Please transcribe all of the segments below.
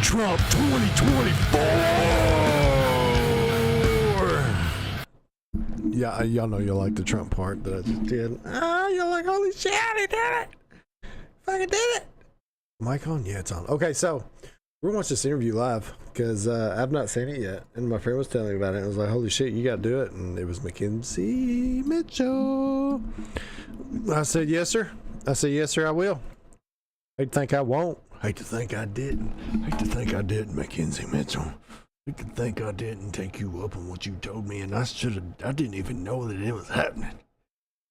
Trump 2024. Yeah, y'all know you like the Trump part that I just did. You're like, holy shit, he did it. Fucking did it. Mic on? Yeah, it's on. Okay, so we're gonna watch this interview live because I've not seen it yet, and my friend was telling me about it. And I was like, "Holy shit, you gotta do it!" And it was Mackenzie Mitchell. I said, "Yes, sir." I said, "Yes, sir, I will." Hate to think I won't. Hate to think I didn't. Hate to think I didn't, Mackenzie Mitchell. Hate to think I didn't take you up on what you told me, and I should have. I didn't even know that it was happening.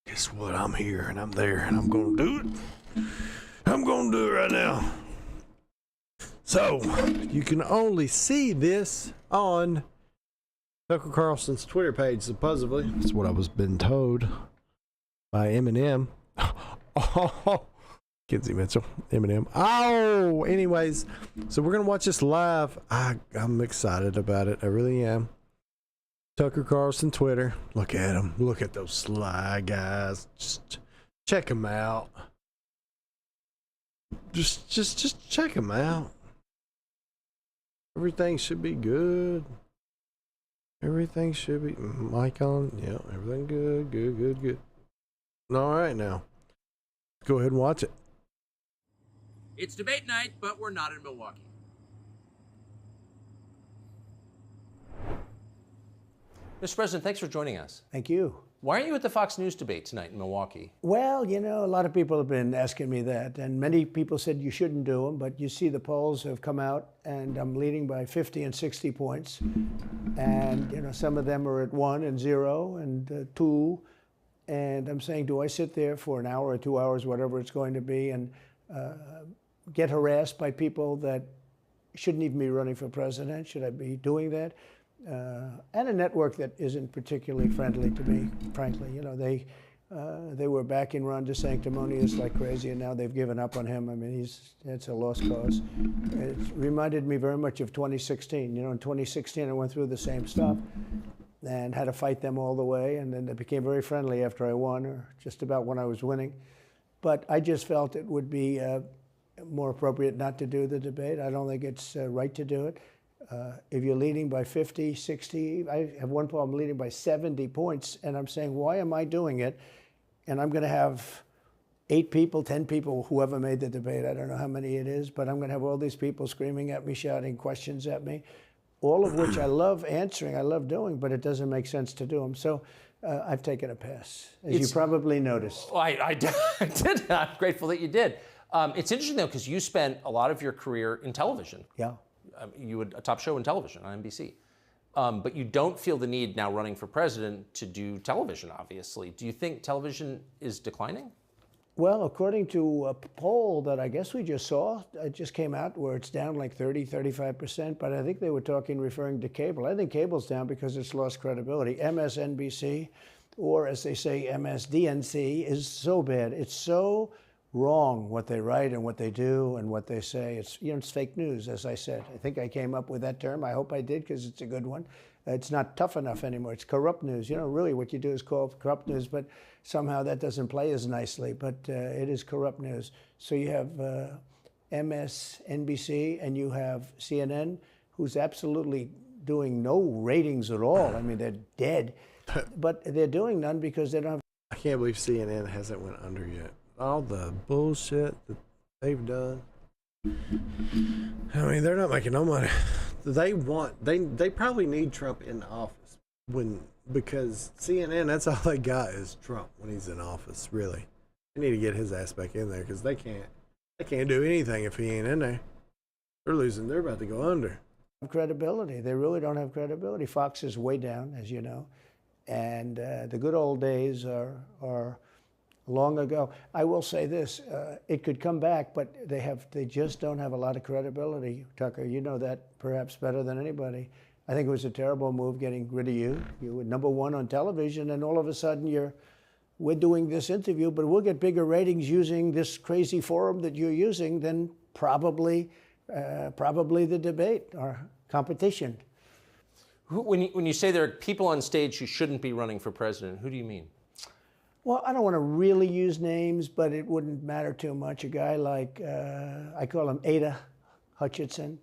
Guess what? I'm here and I'm there, and I'm gonna do it. I'm gonna do it right now. So, you can only see this on Tucker Carlson's Twitter page, supposedly. That's what I was been told by Eminem. Oh, Kinsey Mitchell, Eminem. Oh, anyways, so we're going to watch this live. I'm excited about it. I really am. Tucker Carlson Twitter. Look at him. Look at those sly guys. Just check them out. Just check them out. Everything should be good. Everything should be mic on. Yeah, everything good. All right, now go ahead and watch it. It's debate night, but we're not in Milwaukee. Mr. President, thanks for joining us. Thank you. Why aren't you at the Fox News debate tonight in Milwaukee? Well, you know, a lot of people have been asking me that, and many people said you shouldn't do them, but you see the polls have come out, and I'm leading by 50 and 60 points. And, you know, some of them are at 1 and 0 and 2. And I'm saying, do I sit there for an hour or 2 hours, whatever it's going to be, and get harassed by people that shouldn't even be running for president? Should I be doing that? And a network that isn't particularly friendly to me, frankly. You know, they were backing Ron DeSanctimonious like crazy, and now they've given up on him. I mean, it's a lost cause. It reminded me very much of 2016. You know, in 2016, I went through the same stuff and had to fight them all the way, and then they became very friendly after I won, or just about when I was winning. But I just felt it would be more appropriate not to do the debate. I don't think it's right to do it. If you're leading by 50, 60, I have one problem leading by 70 points, and I'm saying, why am I doing it? And I'm going to have 8 people, 10 people, whoever made the debate, I don't know how many it is, but I'm going to have all these people screaming at me, shouting questions at me, all of which I love answering, I love doing, but it doesn't make sense to do them. So I've taken a pass, as you probably noticed. Well, I did. I'm grateful that you did. It's interesting, though, because you spent a lot of your career in television. Yeah. You had a top show in television on NBC. But you don't feel the need now running for president to do television, obviously. Do you think television is declining? Well, according to a poll that I guess we just saw, it just came out where it's down like 30, 35%, but I think they were referring to cable. I think cable's down because it's lost credibility. MSNBC, or as they say, MSDNC, is so bad. It's so wrong what they write and what they do and what they say. It's, you know, it's fake news, as I said. I think I came up with that term. I hope I did, because it's a good one. It's not tough enough anymore. It's corrupt news. You know, really what you do is call it corrupt news, but somehow that doesn't play as nicely. But it is corrupt news. So you have MSNBC and you have CNN, who's absolutely doing no ratings at all. I mean, they're dead. But they're doing none because they don't have... I can't believe CNN hasn't went under yet. All the bullshit that they've done. I mean, they're not making no money. They probably need Trump in office because CNN, that's all they got is Trump when he's in office. Really, they need to get his ass back in there because they can't do anything if he ain't in there. They're about to go under. Credibility. They really don't have credibility. Fox is way down, as you know, and the good old days are long ago. I will say this, it could come back, but they just don't have a lot of credibility, Tucker. You know that perhaps better than anybody. I think it was a terrible move getting rid of you. You were #1 on television, and all of a sudden we're doing this interview, but we'll get bigger ratings using this crazy forum that you're using than probably the debate or competition. When you say there are people on stage who shouldn't be running for president, who do you mean? Well, I don't want to really use names, but it wouldn't matter too much. A guy like, I call him Ada Hutchinson.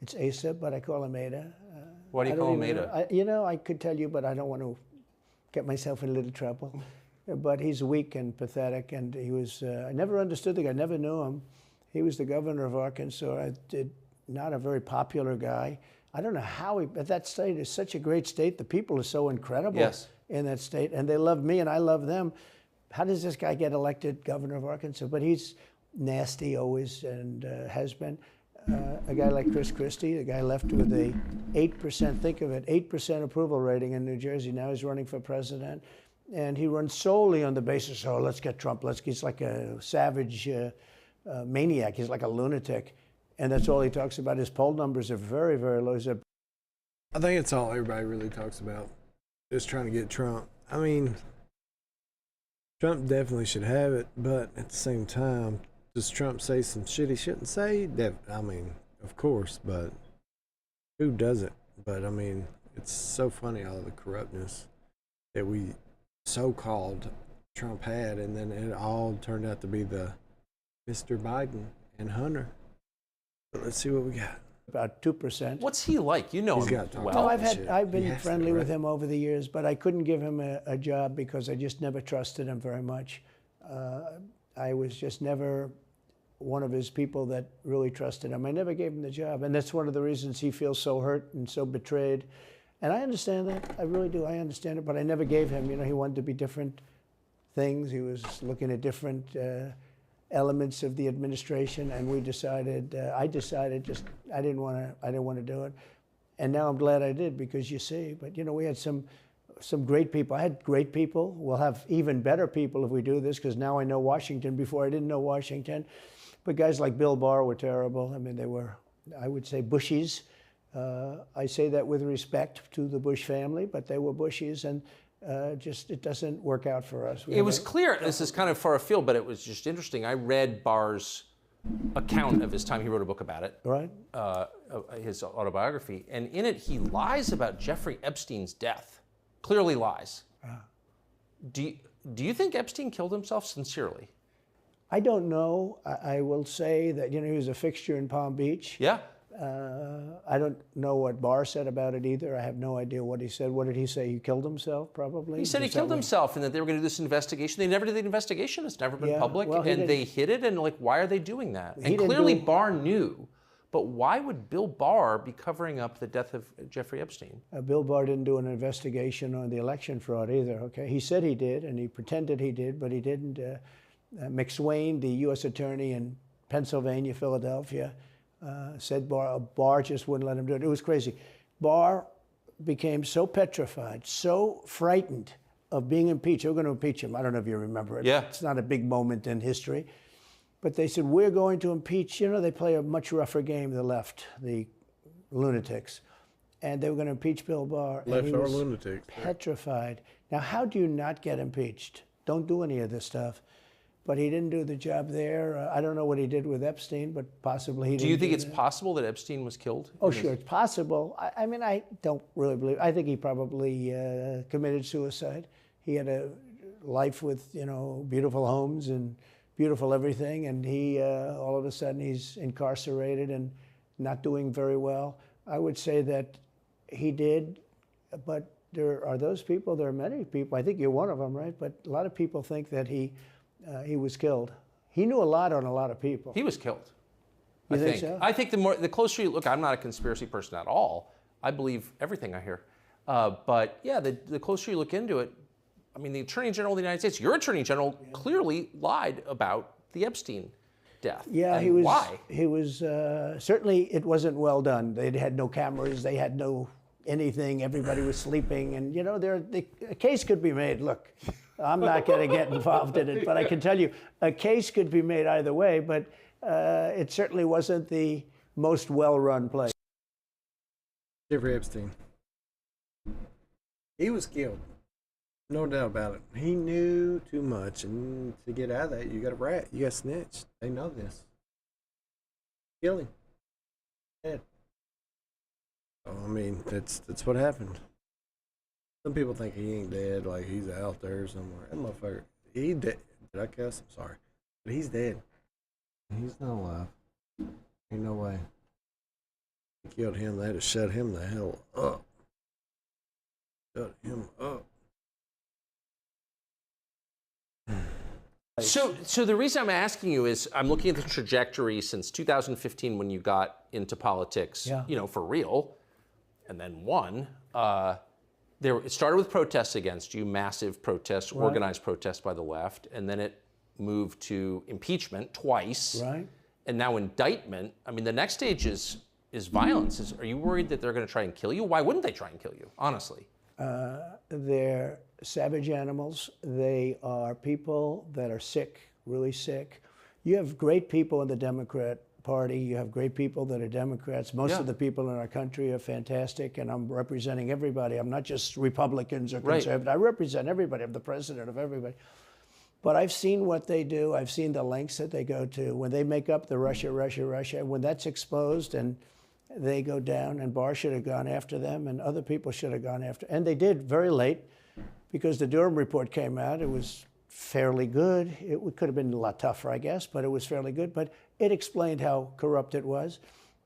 It's Asa, but I call him Ada. Why do you I don't call him even Ada? know. You know, I could tell you, but I don't want to get myself in a little trouble. But he's weak and pathetic, and he was, I never understood the guy, never knew him. He was the governor of Arkansas, not a very popular guy. I don't know how but that state is such a great state. The people are so incredible Yes. in that state, and they love me and I love them. How does this guy get elected governor of Arkansas? But he's nasty always and has been. A guy like Chris Christie, the guy left with a 8%, think of it, 8% approval rating in New Jersey. Now he's running for president. And he runs solely on the basis, oh, let's get Trump. He's like a savage maniac. He's like a lunatic. And that's all he talks about. His poll numbers are very, very low. I think it's all everybody really talks about, just trying to get Trump. I mean, Trump definitely should have it, but at the same time, does Trump say some shit he shouldn't say? I mean, of course, but who doesn't? But I mean, it's so funny all of the corruptness that we so-called Trump had, and then it all turned out to be the Mr. Biden and Hunter. But let's see what we got. About 2%. What's he like? You know He's him got to well. No, shit. I've been Yes, friendly with right. him over the years, but I couldn't give him a job because I just never trusted him very much. I was just never one of his people that really trusted him. I never gave him the job, and that's one of the reasons he feels so hurt and so betrayed. And I understand that. I really do. I understand it, but I never gave him. You know, he wanted to be different things. He was looking at different elements of the administration, and we decided. I decided just I didn't want to do it, and now I'm glad I did because you see. But you know, we had some great people. I had great people. We'll have even better people if we do this because now I know Washington. Before I didn't know Washington, but guys like Bill Barr were terrible. I mean, they were, I would say, Bushies. I say that with respect to the Bush family, but they were Bushies, and just it doesn't work out for us. It was clear, this is kind of far afield, but it was just interesting. I read Barr's account of his time. He wrote a book about it, right. His autobiography. And in it, he lies about Jeffrey Epstein's death. Clearly lies. Do you think Epstein killed himself sincerely? I don't know. I will say that, you know, he was a fixture in Palm Beach. Yeah. I don't know what Barr said about it either. I have no idea what he said. What did he say? He killed himself, probably? He said he killed himself and that they were going to do this investigation. They never did the investigation. It's never been Yeah, public. well, he and didn't- they hid it. And like, why are they doing that? And didn't clearly do- Barr knew. But why would Bill Barr be covering up the death of Jeffrey Epstein? Bill Barr didn't do an investigation on the election fraud either, okay? He said he did, and he pretended he did, but he didn't. McSwain, the U.S. attorney in Pennsylvania, Philadelphia, said Barr just wouldn't let him do it. It was crazy. Barr became so petrified, so frightened of being impeached. They were going to impeach him. I don't know if you remember it. Yeah. It's not a big moment in history. But they said, we're going to impeach. You know, they play a much rougher game, the left, the lunatics. And they were going to impeach Bill Barr. and Left he or was lunatics. petrified. Now, how do you not get impeached? Don't do any of this stuff. But he didn't do the job there. I don't know what he did with Epstein, but possibly he didn't. Do you think it's that. possible that Epstein was killed? Oh, sure, it's possible. I mean, I don't really believe. I think he probably committed suicide. He had a life with, you know, beautiful homes and beautiful everything, and he all of a sudden he's incarcerated and not doing very well. I would say that he did, but there are those people. There are many people. I think you're one of them, right? But a lot of people think that he was killed. He knew a lot on a lot of people. He was killed. You I think so? I think the closer you look, I'm not a conspiracy person at all. I believe everything I hear. But yeah, the closer you look into it, I mean, the Attorney General of the United States, your Attorney General, clearly lied about the Epstein death. Yeah, and he was. Why? He was certainly. It wasn't well done. They had no cameras. They had no anything. Everybody was sleeping, and you know, a case could be made. Look, I'm not going to get involved in it, but I can tell you, a case could be made either way. But it certainly wasn't the most well-run place. Jeffrey Epstein. He was killed. No doubt about it. He knew too much, and to get out of that, you got a rat. You got snitch. They know this. Kill him. Dead. So, I mean, that's what happened. Some people think he ain't dead, like he's out there somewhere. That motherfucker, he dead. Did I cuss? I'm sorry. But he's dead. He's not alive. Ain't no way. killed him. They had to shut him the hell up. Shut him up. So the reason I'm asking you is I'm looking at the trajectory since 2015 when you got into politics, for real, and then won. It started with protests against you, massive protests, organized protests by the left, and then it moved to impeachment twice, Right. and now indictment. I mean, the next stage is violence. Are you worried that they're going to try and kill you? Why wouldn't they try and kill you, honestly? They're savage animals. They are people that are sick, really sick. You have great people in the Democrat Party. You have great people that are Democrats. Most of the people in our country are fantastic, and I'm representing everybody. I'm not just Republicans or conservatives. I represent everybody. I'm the president of everybody. But I've seen what they do. I've seen the lengths that they go to. When they make up the Russia, when that's exposed and they go down, and Barr should have gone after them, and other people should have gone after, and they did very late, because the Durham report came out. It was fairly good. It could have been a lot tougher, I guess, but it was fairly good. But it explained how corrupt it was.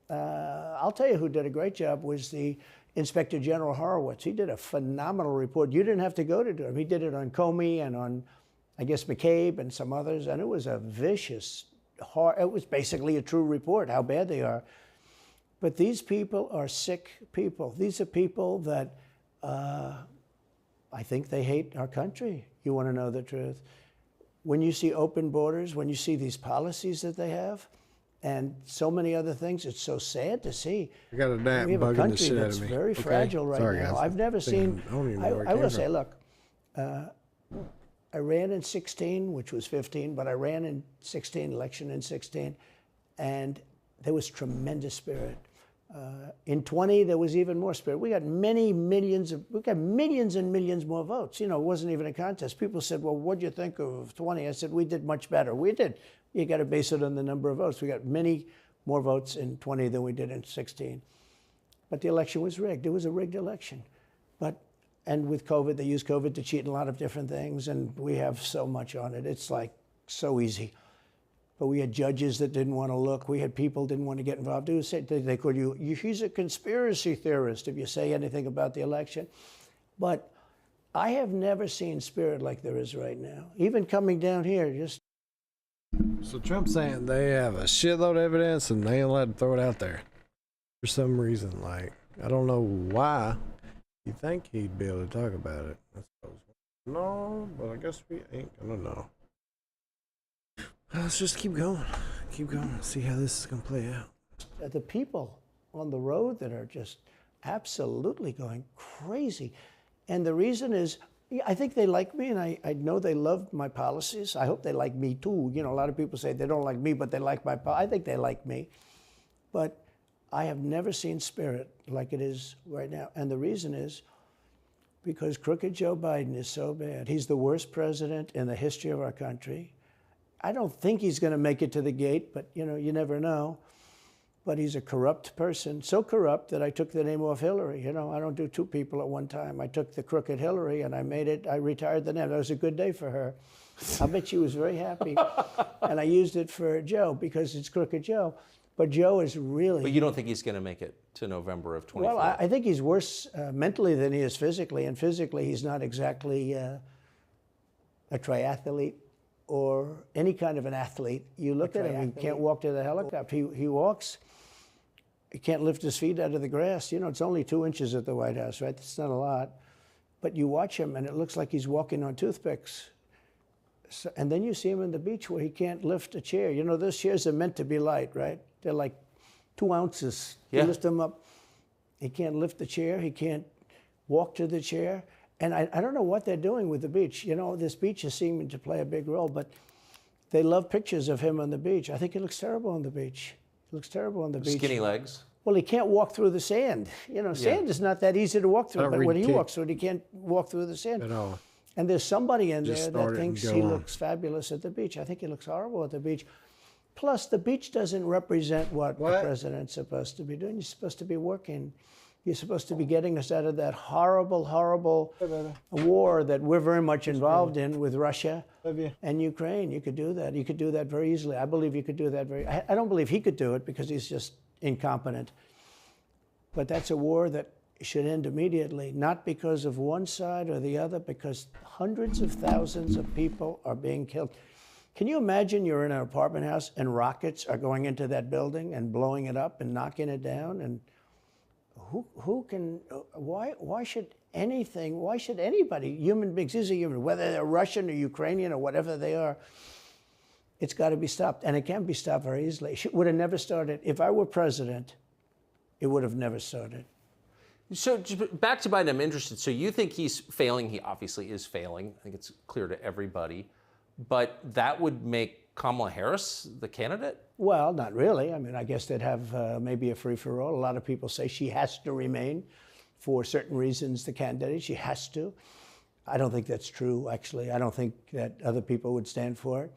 I'll tell you who did a great job was the Inspector General Horowitz. He did a phenomenal report. You didn't have to go to Durham. He did it on Comey and on, I guess, McCabe and some others, and it was a vicious, it was basically a true report, how bad they are. But these people are sick people. These are people that I think they hate our country. You want to know the truth. When you see open borders, when you see these policies that they have, and so many other things, it's so sad to see. I got a gnat We have a bugging the country shit out that's of me. very fragile right Sorry, now. guys. I've never seen. I don't even know where it I will came say, from. look, I ran in 16, which was 15, but I ran in 16, election in 16, and there was tremendous spirit. In 20, there was even more spirit. We got millions and millions more votes. You know, it wasn't even a contest. People said, well, what'd you think of 20? I said, we did much better. We did. You got to base it on the number of votes. We got many more votes in 20 than we did in 16. But the election was rigged. It was a rigged election. And with COVID, they used COVID to cheat in a lot of different things, and we have so much on it. It's like so easy. But we had judges that didn't want to look. We had people didn't want to get involved. They called you, he's a conspiracy theorist if you say anything about the election. But I have never seen spirit like there is right now. Even coming down here, just. So Trump's saying they have a shitload of evidence and they ain't allowed to throw it out there for some reason. Like, I don't know why you think he'd be able to talk about it. I suppose. No, but I guess we ain't gonna know. Let's just keep going. Keep going. See how this is going to play out. The people on the road that are just absolutely going crazy. And the reason is, I think they like me, and I know they love my policies. I hope they like me too. You know, a lot of people say they don't like me, but they like my policies. I think they like me. But I have never seen spirit like it is right now. And the reason is because crooked Joe Biden is so bad. He's the worst president in the history of our country. I don't think he's going to make it to the gate, but you know, you never know. But he's a corrupt person, so corrupt that I took the name off Hillary. You know, I don't do two people at one time. I took the crooked Hillary and I retired the name. That was a good day for her. I bet she was very happy. And I used it for Joe because it's crooked Joe. But Joe is really. But you don't think he's going to make it to November of 24? Well, I think he's worse mentally than he is physically. And physically, he's not exactly a triathlete or any kind of an athlete. You look at him, he can't walk to the helicopter. He walks, he can't lift his feet out of the grass. You know, it's only 2 inches at the White House, right? That's not a lot. But you watch him, and it looks like he's walking on toothpicks. So, and then you see him on the beach where he can't lift a chair. You know, those chairs are meant to be light, right? They're like 2 ounces. Yeah. You lift them up. He can't lift the chair. He can't walk to the chair. And I don't know what they're doing with the beach. You know, this beach is seeming to play a big role, but they love pictures of him on the beach. I think he looks terrible on the beach. He looks terrible on the beach. Skinny legs. Well, he can't walk through the sand. You know, sand is not that easy to walk through, but when he walks through it, he can't walk through the sand. At all. And there's somebody in Just there that start it thinks and he go on. looks fabulous at the beach. I think he looks horrible at the beach. Plus, the beach doesn't represent what the president's supposed to be doing. You're supposed to be working. You're supposed to be getting us out of that horrible, horrible war that we're very much involved in with Russia and Ukraine. You could do that. You could do that very easily. I believe you could do that I don't believe he could do it because he's just incompetent. But that's a war that should end immediately, not because of one side or the other, because hundreds of thousands of people are being killed. Can you imagine you're in an apartment house and rockets are going into that building and blowing it up and knocking it down? And who can, why should anybody, human beings, these are human, whether they're Russian or Ukrainian or whatever they are, it's got to be stopped. And it can't be stopped very easily. It would have never started. If I were president, it would have never started. So back to Biden, I'm interested. So you think he's failing? He obviously is failing. I think it's clear to everybody. But that would make Kamala Harris the candidate? Well, not really. I mean, I guess they'd have maybe a free-for-all. A lot of people say she has to remain for certain reasons the candidate. She has to. I don't think that's true, actually. I don't think that other people would stand for it.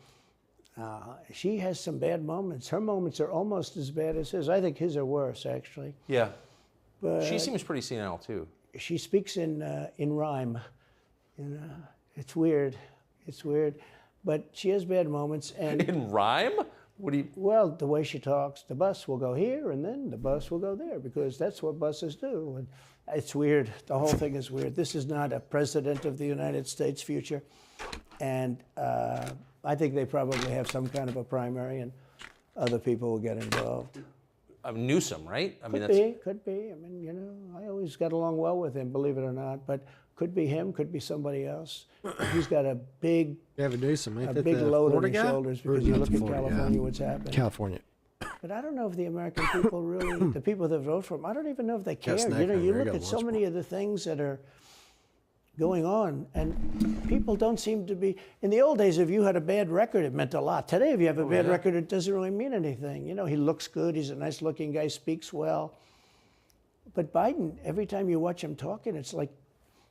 She has some bad moments. Her moments are almost as bad as his. I think his are worse, actually. Yeah. But She seems pretty senile, too. she speaks in rhyme. It's weird. It's weird. But she has bad moments. And In rhyme? What do you... well, the way she talks, the bus will go here and then the bus will go there because that's what buses do. And it's weird. The whole thing is weird. This is not a president of the United States future. And I think they probably have some kind of a primary and other people will get involved. Newsom, right? I mean, Could be. I mean, I always got along well with him, believe it or not. But could be him, could be somebody else. He's got a big, Gavin Newsom, ain't a that big the load on Florida his guy? shoulders Or because you not look the at Florida guy? California, what's happening. California. But I don't know if the American people really, the people that vote for him, I don't even know if they care. snack You know, on you there. I look got at so lunch many of the things that are going on, and people don't seem to be. In the old days, if you had a bad record, it meant a lot. Today, if you have a bad record, it doesn't really mean anything. You know, he looks good. He's a nice-looking guy. Speaks well. But Biden, every time you watch him talking, it's like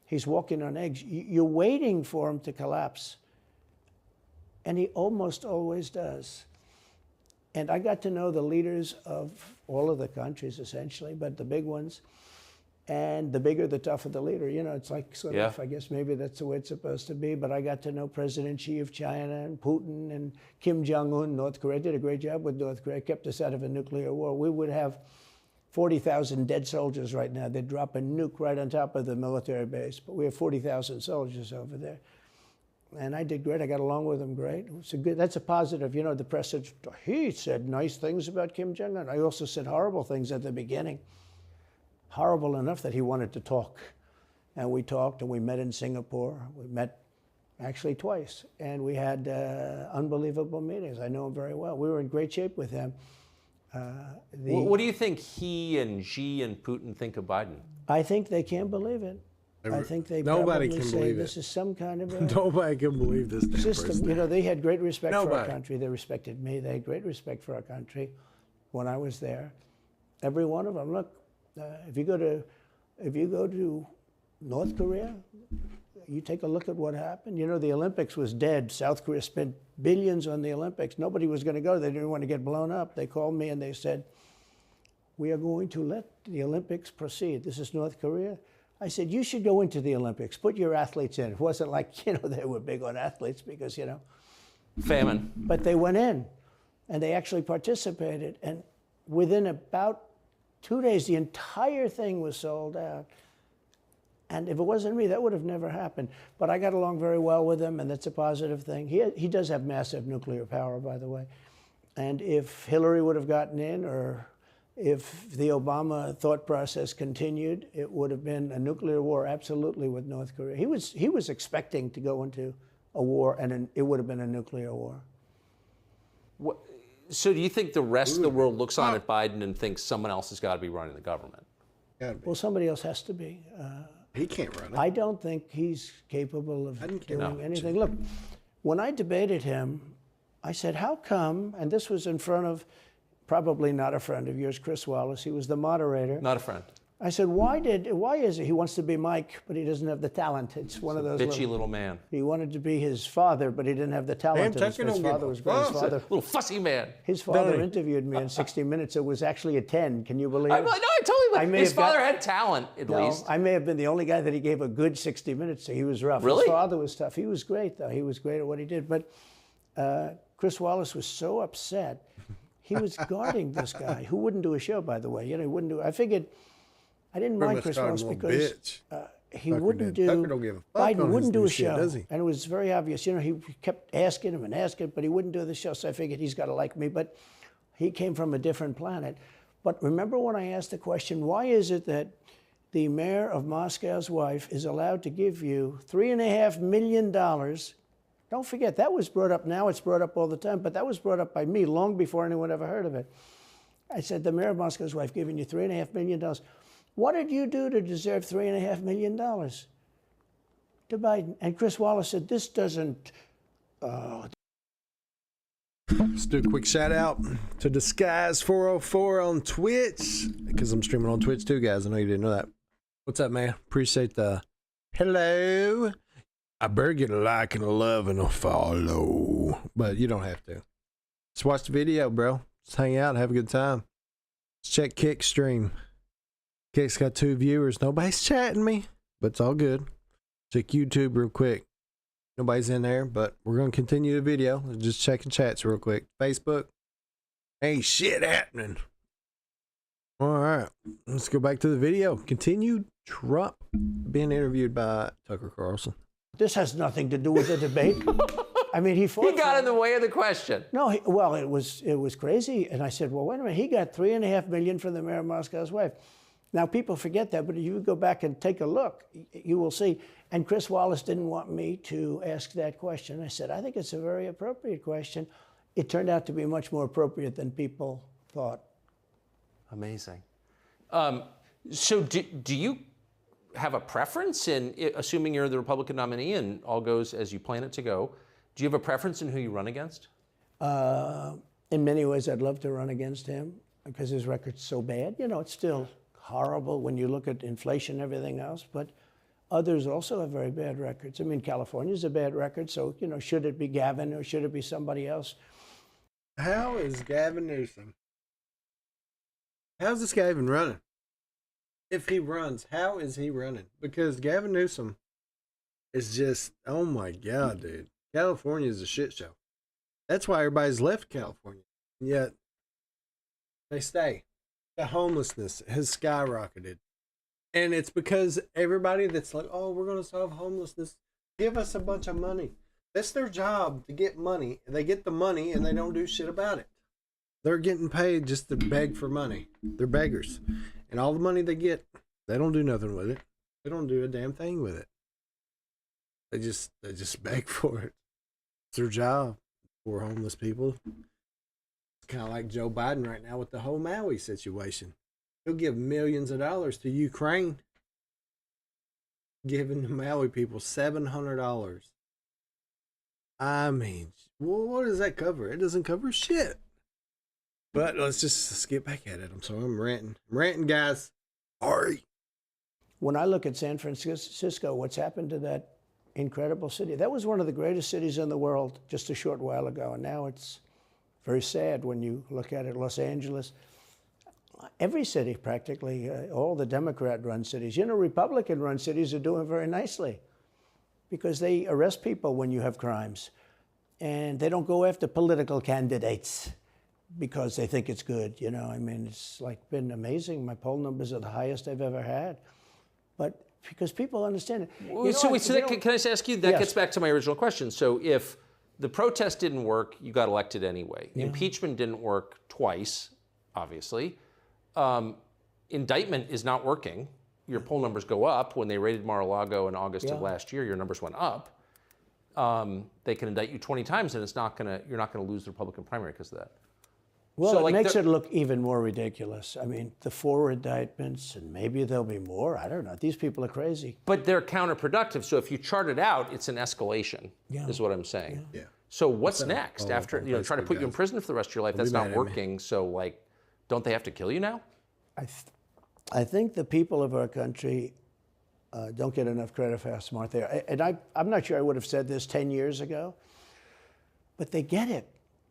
he's walking on eggs. You're waiting for him to collapse, and he almost always does. And I got to know the leaders of all of the countries, essentially, but the big ones. And the bigger, the tougher the leader. You know, it's like sort of, I guess maybe that's the way it's supposed to be. But I got to know President Xi of China and Putin and Kim Jong-un, North Korea. Did a great job with North Korea, kept us out of a nuclear war. We would have 40,000 dead soldiers right now. They'd drop a nuke right on top of the military base. But we have 40,000 soldiers over there. And I did great. I got along with them great. It's a good, that's a positive. You know, the press said, he said nice things about Kim Jong-un. I also said horrible things at the beginning. Horrible enough that he wanted to talk. And we talked and we met in Singapore. We met actually twice. And we had unbelievable meetings. I know him very well. We were in great shape with him. What do you think he and Xi and Putin think of Biden? I think they can't believe it. I think they Nobody probably can say believe this it. is some kind of a Nobody can believe this damn system. person. You know, they had great respect for our Nobody. country. They respected me. They had great respect for our country when I was there. Every one of them. Look, if you go to North Korea, you take a look at what happened. You know, the Olympics was dead. South Korea spent billions on the Olympics. Nobody was going to go. They didn't want to get blown up. They called me and they said, we are going to let the Olympics proceed. This is North Korea. I said, you should go into the Olympics. Put your athletes in. It wasn't like, you know, they were big on athletes because, you know. Famine. But they went in and they actually participated. And within about 2 days, the entire thing was sold out. And if it wasn't me, that would have never happened. But I got along very well with him, and that's a positive thing. He does have massive nuclear power, by the way. And if Hillary would have gotten in, or if the Obama thought process continued, it would have been a nuclear war, absolutely, with North Korea. He was expecting to go into a war, and it would have been a nuclear war. So do you think the rest of the world looks on at Biden and thinks someone else has got to be running the government? Well, somebody else has to be. He can't run it. I don't think he's capable of doing anything. Look, when I debated him, I said, how come, and this was in front of probably not a friend of yours, Chris Wallace. He was the moderator. Not a friend. I said, why is it he wants to be Mike, but he doesn't have the talent? It's one of those Bitchy little man. He wanted to be his father, but he didn't have the talent. His father was great. Little fussy man. His father interviewed me in 60 Minutes. It was actually a 10. Can you believe it? No, I totally believe his father had talent, at least. I may have been the only guy that he gave a good 60 Minutes to. He was rough. Really? His father was tough. He was great, though. He was great at what he did. But Chris Wallace was so upset. He was guarding this guy who wouldn't do a show, by the way. You know, he wouldn't do. I figured I didn't Pretty mind much Chris called Wallace him a because bitch. he Tucker wouldn't did. do. Tucker don't give a fuck on Biden his wouldn't do new a shit, show, does he? and it was very obvious. You know, he kept asking him and asking, but he wouldn't do the show. So I figured he's got to like me. But he came from a different planet. But remember when I asked the question, why is it that the mayor of Moscow's wife is allowed to give you $3.5 million? Don't forget, that was brought up. Now it's brought up all the time, but that was brought up by me long before anyone ever heard of it. I said, the mayor of Moscow's wife giving you $3.5 million. What did you do to deserve $3.5 million? To Biden. And Chris Wallace said, this doesn't. Let's do a quick shout out to Disguise404 on Twitch, because I'm streaming on Twitch too, guys. I know you didn't know that. What's up, man? Appreciate the hello. I better get a like and a love and a follow, but you don't have to. Just watch the video, bro. Just hang out and have a good time. Let's check Kick's stream. Kick's got 2 viewers. Nobody's chatting me, but it's all good. Check YouTube real quick. Nobody's in there, but we're going to continue the video. Just checking chats real quick. Facebook. Ain't shit happening. All right. Let's go back to the video. Continued Trump being interviewed by Tucker Carlson. This has nothing to do with the debate. I mean, he fought. He got in the way of the question. No, well, it was crazy. And I said, well, wait a minute. He got $3.5 million for the mayor of Moscow's wife. Now, people forget that, but if you go back and take a look, you will see. And Chris Wallace didn't want me to ask that question. I said, I think it's a very appropriate question. It turned out to be much more appropriate than people thought. Amazing. So do you have a preference in, assuming you're the Republican nominee and all goes as you plan it to go, do you have a preference in who you run against? In many ways, I'd love to run against him because his record's so bad. You know, it's still horrible when you look at inflation and everything else, but others also have very bad records. I mean, California's a bad record, so, you know, should it be Gavin or should it be somebody else? How is Gavin Newsom? How's this guy even running? If he runs, how is he running? Because Gavin Newsom is just, oh my God, dude. California is a shit show. That's why everybody's left California. And yet, they stay. The homelessness has skyrocketed. And it's because everybody that's like, oh, we're going to solve homelessness, give us a bunch of money. That's their job, to get money. They get the money and they don't do shit about it. They're getting paid just to beg for money. They're beggars. And all the money they get, they don't do nothing with it. They don't do a damn thing with it. They just beg for it. It's their job. Poor homeless people. It's kind of like Joe Biden right now with the whole Maui situation. He'll give millions of dollars to Ukraine, giving the Maui people $700. I mean, what does that cover? It doesn't cover shit. But let's get back at it. I'm sorry, I'm ranting, guys. Sorry. When I look at San Francisco, what's happened to that incredible city? That was one of the greatest cities in the world just a short while ago, and now it's very sad when you look at it. Los Angeles, every city practically, all the Democrat-run cities. You know, Republican-run cities are doing very nicely because they arrest people when you have crimes, and they don't go after political candidates because they think it's good. You know, I mean, it's like been amazing. My poll numbers are the highest I've ever had, but because people understand it. You know, Can I just ask you, that Yes. gets back to my original question. So if the protest didn't work, you got elected anyway. Yeah. Impeachment didn't work twice, obviously. Indictment is not working. Your poll numbers go up. When they raided Mar-a-Lago in August of last year, your numbers went up. They can indict you 20 times, and you're not gonna lose the Republican primary because of that. Well, So, it like, makes it look even more ridiculous. I mean, the 4 indictments, and maybe there'll be more. I don't know. These people are crazy. But they're counterproductive. So if you chart it out, it's an escalation, is what I'm saying. Yeah. So what's next follow up after, on try to Facebook, put you in guys. prison for the rest of your life? That's be mad not at me. working. So, like, don't they have to kill you now? I think the people of our country don't get enough credit for how smart they are. And I'm not sure I would have said this 10 years ago, but they get it.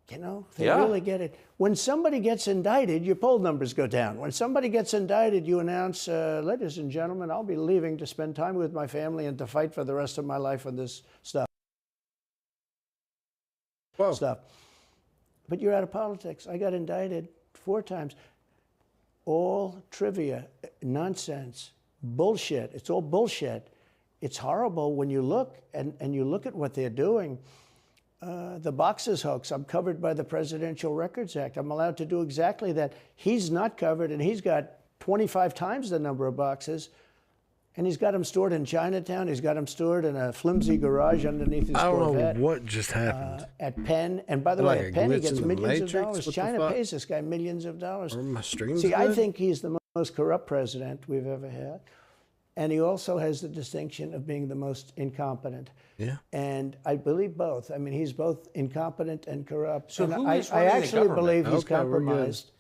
You know, they really get it. When somebody gets indicted, your poll numbers go down. When somebody gets indicted, you announce, ladies and gentlemen, I'll be leaving to spend time with my family and to fight for the rest of my life on this stuff. But you're out of politics. I got indicted 4 times. All trivia. nonsense, bullshit. It's all bullshit. It's horrible when you look and you look at what they're doing. The boxes hoax, I'm covered by the Presidential Records Act. I'm allowed to do exactly that. He's not covered, and he's got 25 times the number of boxes. And he's got them stored in Chinatown. He's got them stored in a flimsy garage underneath his I don't Corvette. know what just happened. At Penn. And by the Like way, a at Penn, he glitch gets in the millions Matrix? of dollars. What the China fuck? pays this guy millions of dollars. Are my streams See, I good? think he's the most corrupt president we've ever had. And he also has the distinction of being the most incompetent. Yeah. And I believe both. I mean, he's both incompetent and corrupt. So and who I, is I running the actually government? believe he's Okay, we're good. compromised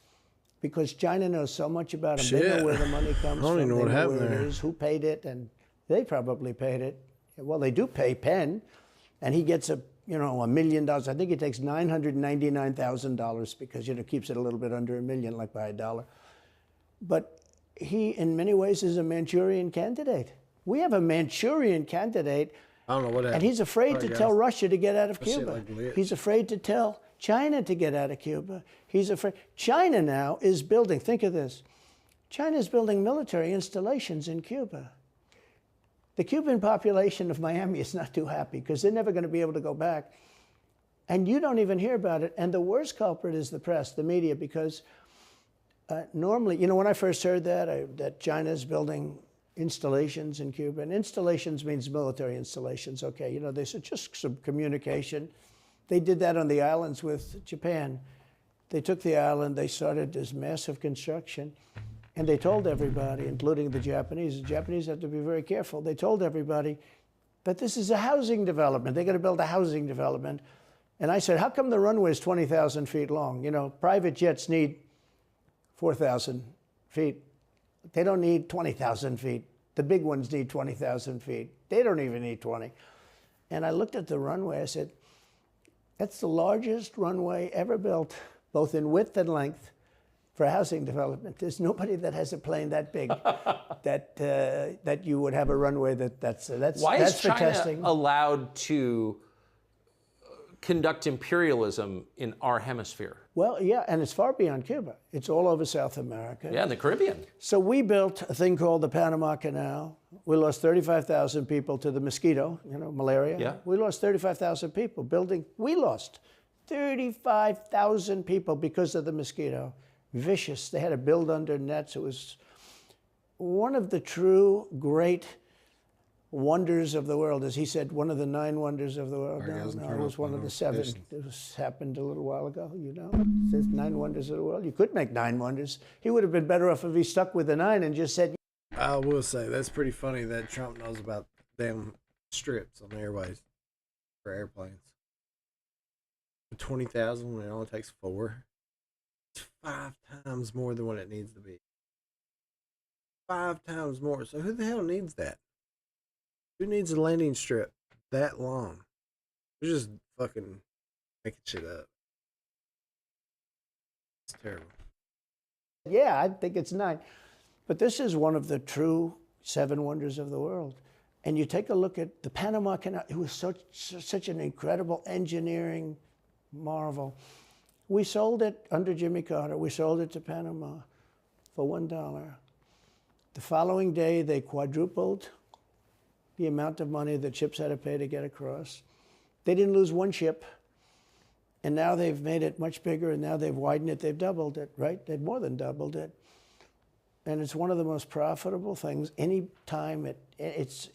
because China knows so much about him. They Shit. know where the money comes I don't from. even know They what know happened where it there. is, who paid it, and they probably paid it. Well, they do pay Penn, and he gets $1 million. I think he takes $999,000 because keeps it a little bit under $1 million, like by $1. But he, in many ways, is a Manchurian candidate. We have a Manchurian candidate, I don't know what happened. and he's afraid Sorry, to guys. tell Russia to get out of That shit Cuba. like lit. He's afraid to tell China to get out of Cuba. He's afraid. China now is building, think of this, China is building military installations in Cuba. The Cuban population of Miami is not too happy because they're never going to be able to go back. And you don't even hear about it. And the worst culprit is the press, the media, because normally, when I first heard that China's building installations in Cuba, and installations means military installations, okay, they said just some communication. They did that on the islands with Japan. They took the island, they started this massive construction, and they told everybody, including the Japanese have to be very careful. They told everybody that this is a housing development. They're going to build a housing development. And I said, how come the runway is 20,000 feet long? Private jets need 4,000 feet. They don't need 20,000 feet. The big ones need 20,000 feet. They don't even need 20. And I looked at the runway. I said, that's the largest runway ever built, both in width and length, for housing development. There's nobody that has a plane that big that you would have a runway that's Why that's is for China testing. allowed to conduct imperialism in our hemisphere? Well, yeah, and it's far beyond Cuba. It's all over South America. Yeah, in the Caribbean. So we built a thing called the Panama Canal. We lost 35,000 people to the mosquito, malaria. Yeah. We lost 35,000 people building. We lost 35,000 people because of the mosquito. Vicious. They had to build under nets. It was one of the true great wonders of the world. As he said, one of the 9 wonders of the world. Sorry, guys, I'm No, turning it was off one my of the 7. notifications. This happened a little while ago, It says 9 wonders of the world. You could make 9 wonders. He would have been better off if he stuck with the 9 and just said, I will say that's pretty funny that Trump knows about damn strips on the airways for airplanes. 20,000 when it only takes 4. It's 5 times more than what it needs to be. 5 times more. So who the hell needs that? Who needs a landing strip that long? They're just fucking making shit up. It's terrible. yeah, I think it's 9. But this is one of the true 7 wonders of the world. And you take a look at the Panama Canal. It was such an incredible engineering marvel. We sold it under Jimmy Carter. We sold it to Panama for $1. The following day, they quadrupled the amount of money that ships had to pay to get across. They didn't lose one ship. And now they've made it much bigger, and now they've widened it. They've doubled it, right? They've more than doubled it. And it's one of the most profitable things. Any time it's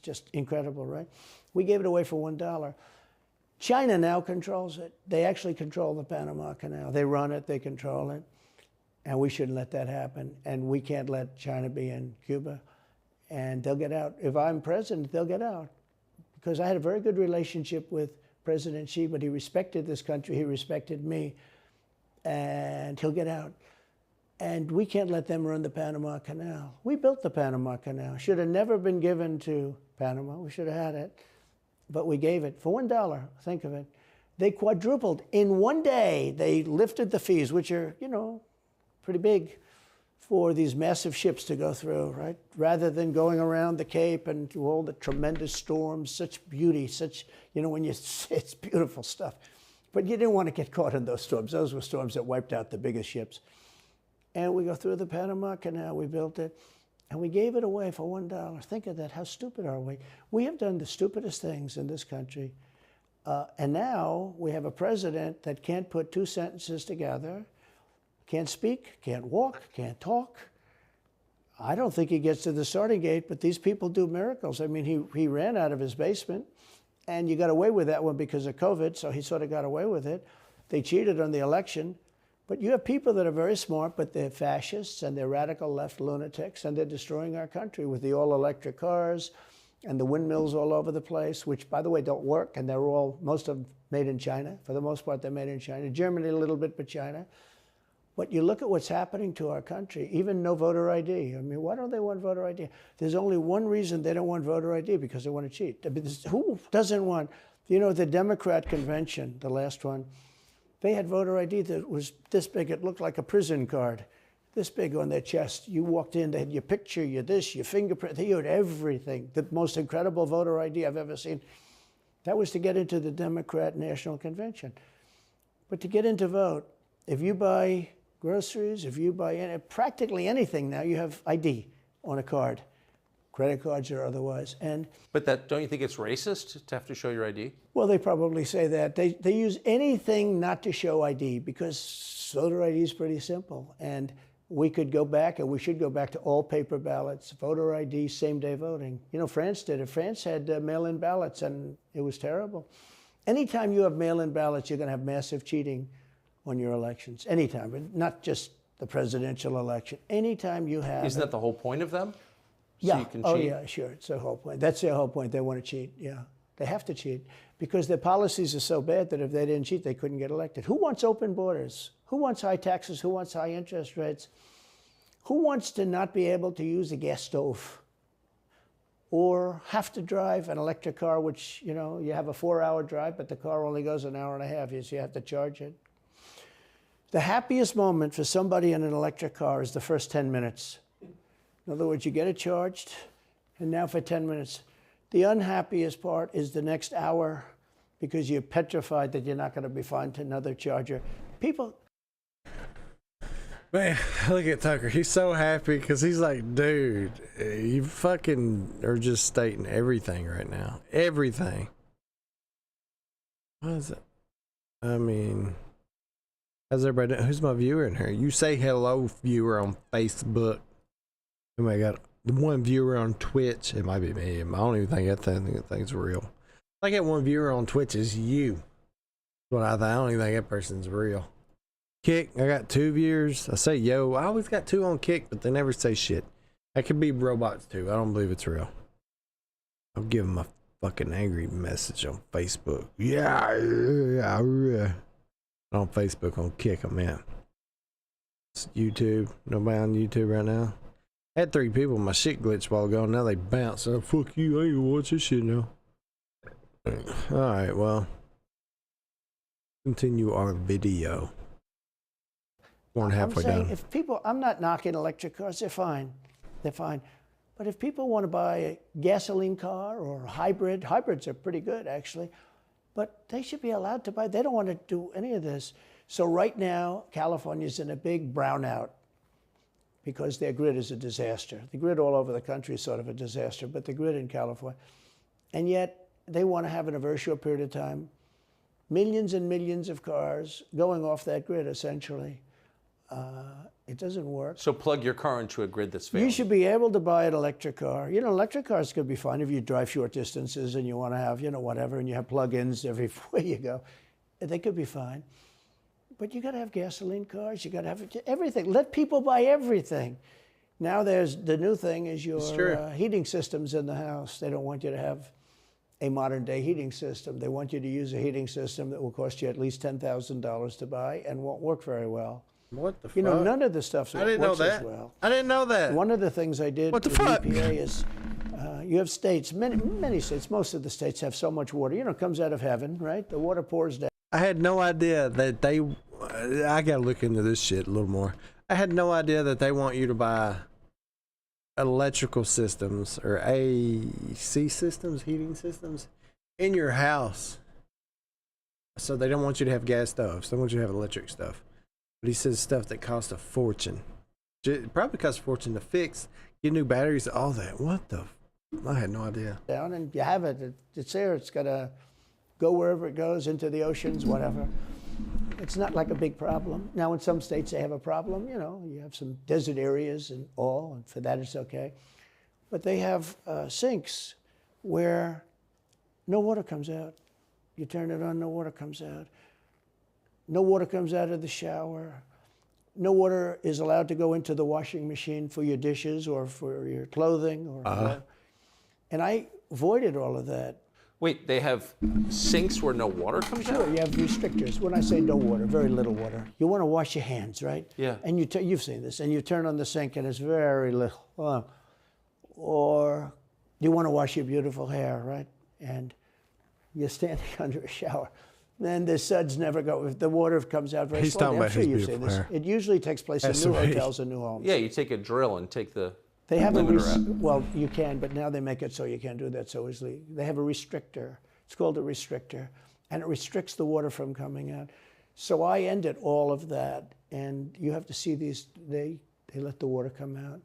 just incredible, right? We gave it away for $1. China now controls it. They actually control the Panama Canal. They run it, they control it. And we shouldn't let that happen. And we can't let China be in Cuba. And they'll get out. If I'm president, they'll get out. Because I had a very good relationship with President Xi, but he respected this country, he respected me. And he'll get out. And we can't let them run the Panama Canal. We built the Panama Canal. Should have never been given to Panama. We should have had it. But we gave it for $1. Think of it. They quadrupled. In one day, they lifted the fees, which are, pretty big, for these massive ships to go through, right? Rather than going around the Cape and through all the tremendous storms, such beauty, it's beautiful stuff. But you didn't want to get caught in those storms. Those were storms that wiped out the biggest ships. And we go through the Panama Canal, we built it, and we gave it away for $1. Think of that, how stupid are we? We have done the stupidest things in this country. And now we have a president that can't put two sentences together, can't speak, can't walk, can't talk. I don't think he gets to the starting gate, but these people do miracles. I mean, he ran out of his basement, and you got away with that one because of COVID, so he sort of got away with it. They cheated on the election. But you have people that are very smart, but they're fascists and they're radical left lunatics, and they're destroying our country with the all-electric cars and the windmills all over the place, which, by the way, don't work, and they're all, most of them made in China. For the most part, they're made in China. Germany a little bit, but China. But you look at what's happening to our country, even no voter ID. I mean, why don't they want voter ID? There's only one reason they don't want voter ID, because they want to cheat. I mean, who doesn't want, you know, the Democrat convention, the last one, they had voter ID that was this big. It looked like a prison card, this big on their chest. You walked in, they had your picture, your this, your fingerprint. They had everything. The most incredible voter ID I've ever seen. That was to get into the Democrat National Convention. But to get in to vote, if you buy groceries, if you buy practically anything now, you have ID on a card, credit cards or otherwise. But don't you think it's racist to have to show your ID? Well, they probably say that. They use anything not to show ID, because voter ID is pretty simple. And we could go back, and we should go back to all paper ballots, voter ID, same-day voting. You know, France did it. France had mail-in ballots, and it was terrible. Anytime you have mail-in ballots, you're going to have massive cheating on your elections. Anytime, but not just the presidential election. Anytime you have... Isn't that the whole point of them? So Yeah. you can Oh, cheat? yeah, sure. It's their whole point. That's their whole point. They want to cheat. Yeah. They have to cheat because their policies are so bad that if they didn't cheat, they couldn't get elected. Who wants open borders? Who wants high taxes? Who wants high interest rates? Who wants to not be able to use a gas stove or have to drive an electric car, which, you know, you have a 4-hour drive, but the car only goes an hour and a half, so you have to charge it. The happiest moment for somebody in an electric car is the first 10 minutes. In other words, you get it charged, and now for 10 minutes. The unhappiest part is the next hour, because you're petrified that you're not going to be finding another charger. People... Man, look at Tucker. He's so happy because he's like, dude, you fucking are just stating everything right now. Everything. What is it? I mean, how's everybody doing? Who's my viewer in here? You say hello, viewer on Facebook. Oh, I got the one viewer on Twitch. It might be me. I don't even think that thing's real. I got one viewer on Twitch is you. That's what I think. I don't even think that person's real. Kick, I got 2 viewers. I say yo. I always got 2 on Kick, but they never say shit. That could be robots too. I don't believe it's real. I'll give them a fucking angry message on Facebook. Yeah. On Facebook, on Kick, I'm in. It's YouTube. Nobody on YouTube right now. I had 3 people. My shit glitched a while ago. Now they bounce. So fuck you. I ain't gonna watch this shit now. Alright, well. Continue our video. We're halfway I'm saying down. if people, I'm not knocking electric cars, they're fine. They're fine. But if people want to buy a gasoline car or a hybrid, hybrids are pretty good actually, but they should be allowed to buy. They don't want to do any of this. So right now, California's in a big brownout because their grid is a disaster. The grid all over the country is sort of a disaster, but the grid in California. And yet they want to have in a very short period of time, millions and millions of cars going off that grid essentially. It doesn't work. So plug your car into a grid that's failing. You should be able to buy an electric car. You know, electric cars could be fine if you drive short distances and you want to have, you know, whatever, and you have plug-ins everywhere you go. They could be fine. But you got to have gasoline cars. You got to have everything. Let people buy everything. Now there's the new thing is your heating systems in the house. They don't want you to have a modern day heating system. They want you to use a heating system that will cost you at least $10,000 to buy and won't work very well. What the fuck? You know, none of the stuff I didn't know works as that. well. I didn't know that. One of the things I did What the with fuck? EPA is you have states, many states, most of the states have so much water. You know, it comes out of heaven, right? The water pours down. I had no idea that they. I gotta look into this shit a little more. I had no idea that they want you to buy electrical systems or AC systems, heating systems in your house. So they don't want you to have gas stoves. They want you to have electric stuff. But he says stuff that costs a fortune. Probably costs a fortune to fix, get new batteries, all that. What the? I had no idea. Down and you have it. It's there. It's got to go wherever it goes, into the oceans, whatever. It's not like a big problem. Now, in some states they have a problem. You know, you have some desert areas and all, and for that it's okay. But they have sinks where no water comes out. You turn it on, no water comes out. No water comes out of the shower. No water is allowed to go into the washing machine for your dishes or for your clothing. And I avoided all of that. Wait, they have sinks where no water comes out? Sure, you have restrictors. When I say no water, very little water. You want to wash your hands, right? Yeah. And you've seen this, and you turn on the sink and it's very little. Or you want to wash your beautiful hair, right? And you're standing under a shower. Then the suds never go. The water comes out very He's slowly. talking about his you've seen beautiful this. hair. It usually takes place in new hotels and new homes. Yeah, you take a drill and take the They have limiter out. well, you can, but now they make it so you can't do that so easily. They have a restrictor. It's called a restrictor, and it restricts the water from coming out. So I ended all of that, and you have to see these. They let the water come out.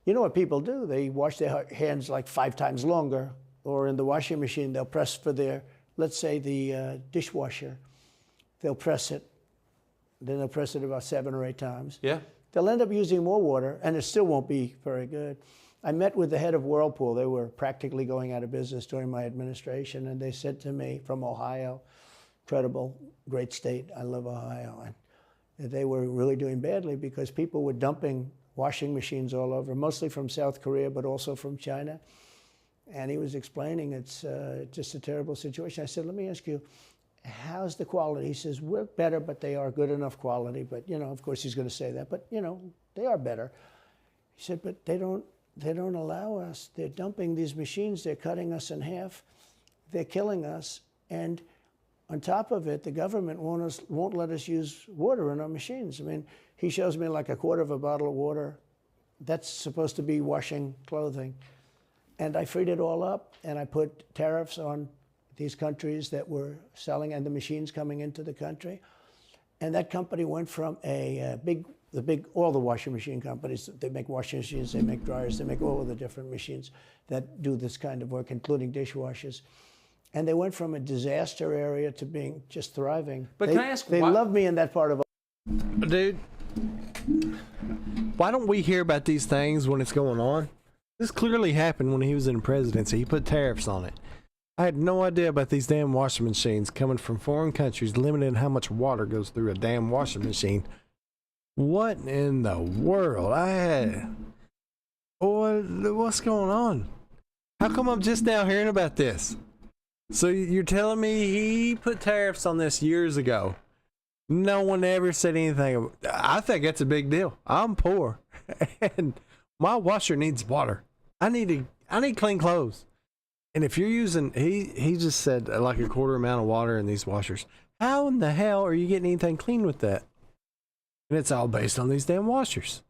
You know what people do? They wash their hands like 5 times longer, or in the washing machine they'll press for their, let's say the dishwasher. They'll press it, then they'll press it about 7 or 8 times. Yeah. They'll end up using more water, and it still won't be very good. I met with the head of Whirlpool. They were practically going out of business during my administration, and they said to me, from Ohio, incredible, great state, I love Ohio, and they were really doing badly because people were dumping washing machines all over, mostly from South Korea, but also from China. And he was explaining it's just a terrible situation. I said, let me ask you, how's the quality? He says, we're better, but they are good enough quality. But, you know, of course he's going to say that, but, you know, they are better. He said, but they don't allow us. They're dumping these machines. They're cutting us in half. They're killing us. And on top of it, the government won't let us use water in our machines. I mean, he shows me like a quarter of a bottle of water. That's supposed to be washing clothing. And I freed it all up, and I put tariffs on these countries that were selling and the machines coming into the country. And that company went from all the washing machine companies, they make washing machines, they make dryers, they make all of the different machines that do this kind of work, including dishwashers. And they went from a disaster area to being just thriving. But can I ask They why- love me in that part of. Dude, why don't we hear about these things when it's going on? This clearly happened when he was in presidency. He put tariffs on it. I had no idea about these damn washing machines coming from foreign countries, limiting how much water goes through a damn washing machine. What in the world? What's going on? How come I'm just now hearing about this? So you're telling me he put tariffs on this years ago? No one ever said anything. I think that's a big deal. I'm poor, and my washer needs water. I need clean clothes. And if you're using, he just said like a quarter amount of water in these washers. How in the hell are you getting anything clean with that? And it's all based on these damn washers.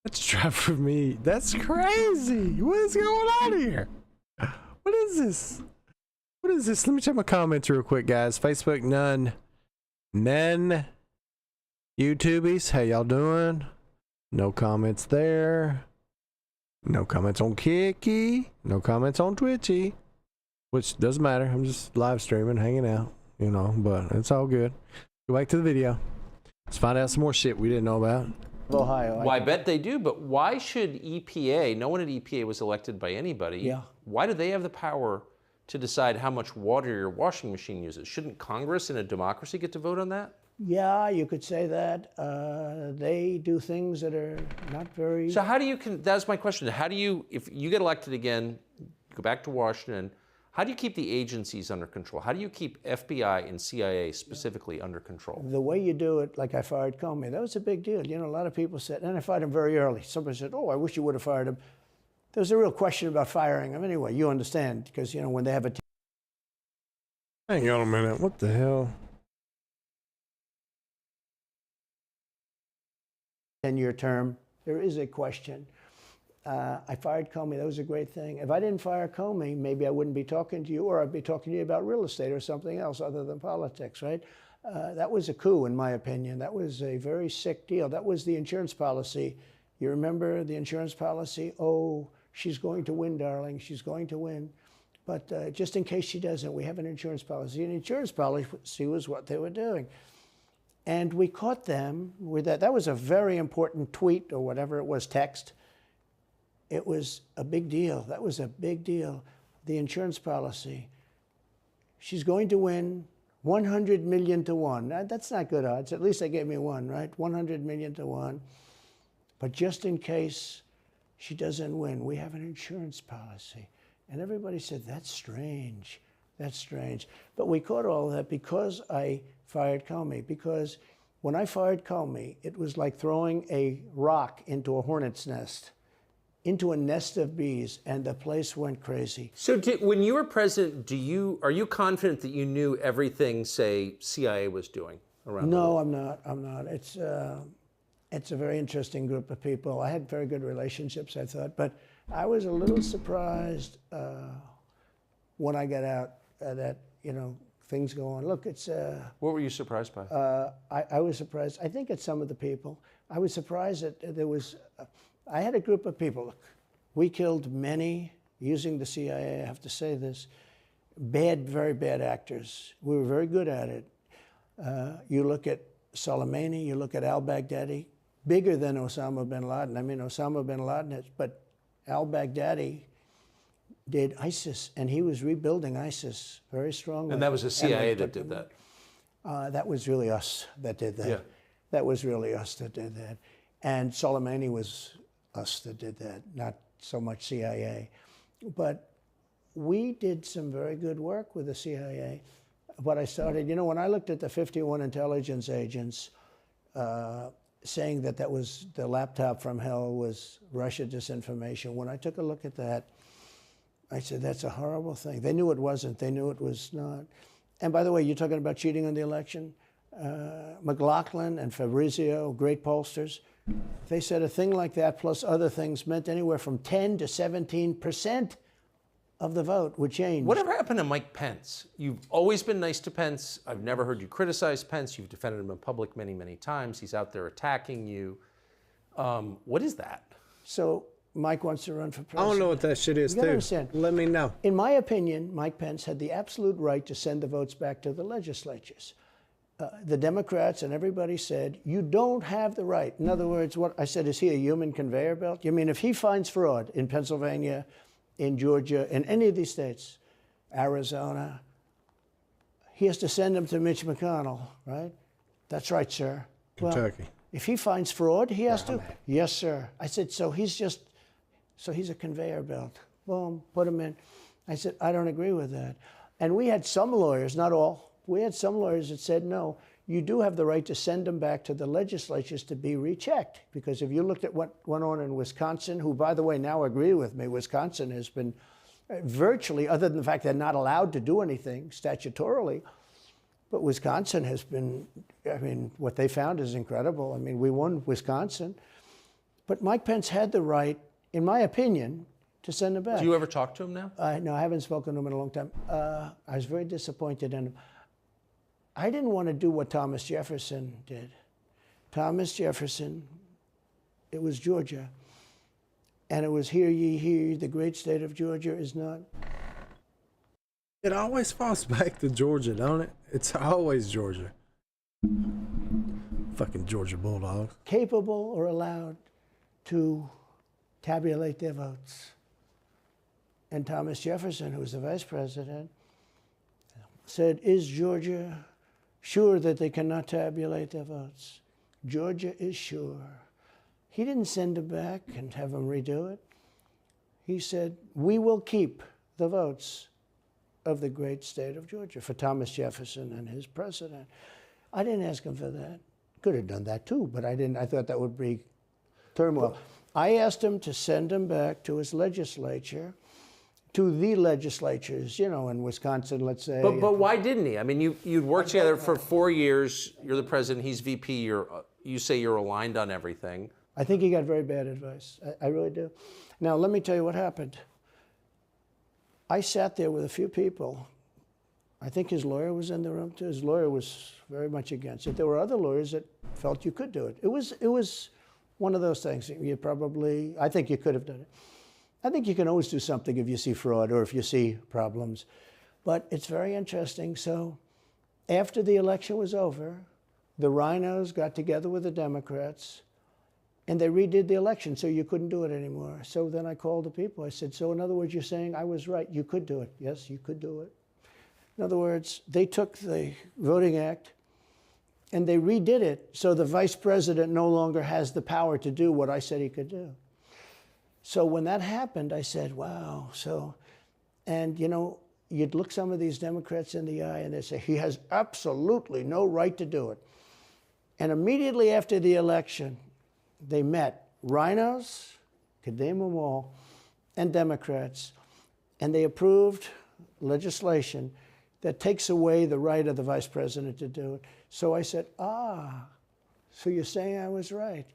That's driving me. That's crazy. What is going on here? What is this? What is this? Let me check my comments real quick, guys. Facebook, none. YouTubies, how y'all doing? No comments there. No comments on Kiki. No comments on Twitchy. Which doesn't matter. I'm just live streaming, hanging out, you know, but it's all good. Go back to the video. Let's find out some more shit we didn't know about. Ohio. Well, I bet they do, but why should EPA, no one at EPA was elected by anybody, Yeah. why do they have the power to decide how much water your washing machine uses? Shouldn't Congress in a democracy get to vote on that? Yeah, you could say that. They do things that are not very. So how do you, that's my question, how do you, if you get elected again, go back to Washington, how do you keep the agencies under control? How do you keep FBI and CIA specifically under control? The way you do it, like I fired Comey, that was a big deal. You know, a lot of people said, and I fired him very early. Somebody said, oh, I wish you would have fired him. There was a real question about firing him. Anyway, you understand, because, you know, when they have a Hang on a minute. What the hell? 10-year term, there is a question. I fired Comey. That was a great thing. If I didn't fire Comey, maybe I wouldn't be talking to you, or I'd be talking to you about real estate or something else other than politics, right? That was a coup, in my opinion. That was a very sick deal. That was the insurance policy You remember the insurance policy? Oh, she's going to win, darling. She's going to win. But just in case she doesn't, we have an insurance policy. And insurance policy was what they were doing. And we caught them with that. That was a very important tweet or whatever it was, text. It was a big deal. That was a big deal. The insurance policy. She's going to win 100 million to 1. That's not good odds. At least they gave me 1, right? 100 million to 1. But just in case she doesn't win, we have an insurance policy. And everybody said, that's strange. That's strange. But we caught all that because I fired Comey. Because when I fired Comey, it was like throwing a rock into a hornet's nest, into a nest of bees, and the place went crazy. So when you were president, are you confident that you knew everything, say, CIA was doing around the world? No, I'm not. It's a very interesting group of people. I had very good relationships, I thought. But I was a little surprised when I got out that, things go on. Look, it's... What were you surprised by? I was surprised. I think it's some of the people. I was surprised that there was... I had a group of people. Look, we killed many, using the CIA, I have to say this, very bad actors. We were very good at it. You look at Soleimani, you look at al-Baghdadi, bigger than Osama bin Laden. I mean, Osama bin Laden, but al-Baghdadi did ISIS, and he was rebuilding ISIS very strongly. And that was the CIA that did that? That was really us that did that. Yeah. That was really us that did that. And Soleimani was us that did that, not so much CIA. But we did some very good work with the CIA. What I started, when I looked at the 51 intelligence agents saying that was the laptop from hell was Russia disinformation, when I took a look at that, I said, that's a horrible thing. They knew it wasn't. They knew it was not. And by the way, you're talking about cheating on the election? McLaughlin and Fabrizio, great pollsters, they said a thing like that plus other things meant anywhere from 10 to 17% of the vote would change. Whatever happened to Mike Pence? You've always been nice to Pence. I've never heard you criticize Pence. You've defended him in public many, many times. He's out there attacking you. What is that? So Mike wants to run for president. I don't know what that shit is, You gotta too. understand. Let me know. In my opinion, Mike Pence had the absolute right to send the votes back to the legislatures. The Democrats and everybody said, you don't have the right. In other words, what I said, is he a human conveyor belt? You mean if he finds fraud in Pennsylvania, in Georgia, in any of these states, Arizona, he has to send them to Mitch McConnell, right? That's right, sir. Kentucky. Well, if he finds fraud, he has to. Yes, sir. I said, so he's a conveyor belt. Boom, put him in. I said, I don't agree with that. And we had some lawyers, not all, we had some lawyers that said, no, you do have the right to send them back to the legislatures to be rechecked. Because if you looked at what went on in Wisconsin, who, by the way, now agree with me, Wisconsin has been virtually, other than the fact they're not allowed to do anything statutorily, but Wisconsin has been, what they found is incredible. we won Wisconsin. But Mike Pence had the right, in my opinion, to send them back. Do you ever talk to him now? No, I haven't spoken to him in a long time. I was very disappointed in him. I didn't want to do what Thomas Jefferson did. Thomas Jefferson, it was Georgia. And it was, hear ye, hear, the great state of Georgia is not. It always falls back to Georgia, don't it? It's always Georgia. Fucking Georgia Bulldogs. Capable or allowed to tabulate their votes. And Thomas Jefferson, who was the vice president, said, is Georgia sure that they cannot tabulate their votes? Georgia is sure. He didn't send them back and have them redo it. He said, we will keep the votes of the great state of Georgia for Thomas Jefferson and his president. I didn't ask him for that. Could have done that too, but I didn't. I thought that would be turmoil. I asked him to send him back to his legislature, to the legislatures, in Wisconsin, let's say. But why didn't he? You'd worked together for 4 years. You're the president. He's VP. You say you're aligned on everything. I think he got very bad advice. I really do. Now, let me tell you what happened. I sat there with a few people. I think his lawyer was in the room too. His lawyer was very much against it. There were other lawyers that felt you could do it. It was one of those things. I think you could have done it. I think you can always do something if you see fraud or if you see problems. But it's very interesting. So after the election was over, the rhinos got together with the Democrats and they redid the election, so you couldn't do it anymore. So then I called the people. I said, so in other words, you're saying I was right. You could do it. Yes, you could do it. In other words, they took the Voting Act and they redid it so the vice president no longer has the power to do what I said he could do. So when that happened, I said, wow. And you'd look some of these Democrats in the eye and they'd say, he has absolutely no right to do it. And immediately after the election, they met rhinos, could name them all, and Democrats, and they approved legislation that takes away the right of the vice president to do it. So I said, so you're saying I was right.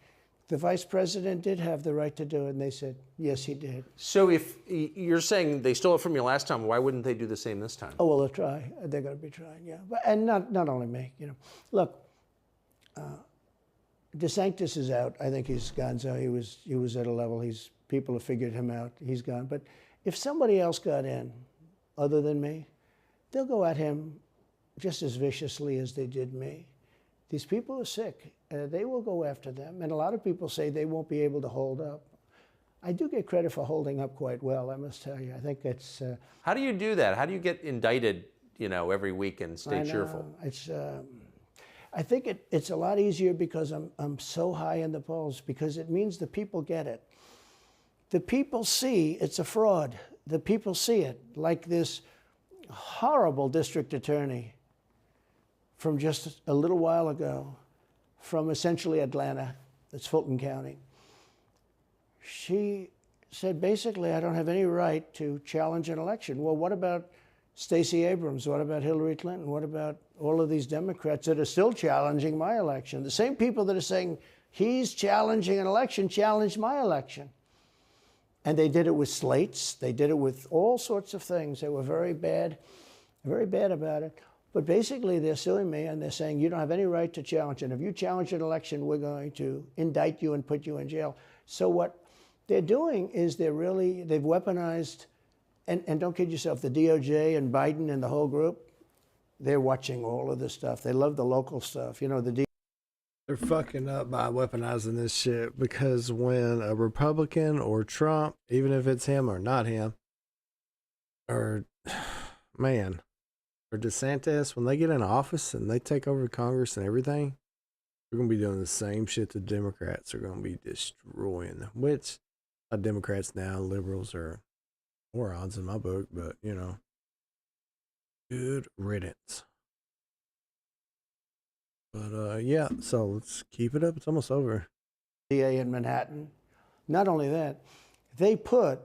The vice president did have the right to do it, and they said, yes, he did. So if you're saying they stole it from you last time, why wouldn't they do the same this time? Oh, well, they'll try. They're going to be trying, yeah. And not only me, Look, DeSantis is out. I think he's gone. So he was at a level. People have figured him out. He's gone. But if somebody else got in, other than me, they'll go at him just as viciously as they did me. These people are sick. They will go after them. And a lot of people say they won't be able to hold up. I do get credit for holding up quite well, I must tell you. I think it's... How do you do that? How do you get indicted, every week and stay cheerful? I think it's a lot easier because I'm so high in the polls, because it means the people get it. The people see it's a fraud. The people see it, like this horrible district attorney from just a little while ago, from essentially Atlanta, that's Fulton County. She said, basically, I don't have any right to challenge an election. Well, what about Stacey Abrams? What about Hillary Clinton? What about all of these Democrats that are still challenging my election? The same people that are saying he's challenging an election challenged my election. And they did it with slates. They did it with all sorts of things. They were very bad about it. But basically, they're suing me, and they're saying, you don't have any right to challenge it. If you challenge an election, we're going to indict you and put you in jail. So what they're doing is they've weaponized, and don't kid yourself, the DOJ and Biden and the whole group, they're watching all of this stuff. They love the local stuff. They're fucking up by weaponizing this shit, because when a Republican or Trump, even if it's him or not him, or DeSantis, when they get in office and they take over Congress and everything, we're going to be doing the same shit the Democrats are going to be destroying them, which Democrats now, liberals are morons in my book, but, good riddance. But, yeah, so let's keep it up. It's almost over. DA in Manhattan. Not only that, they put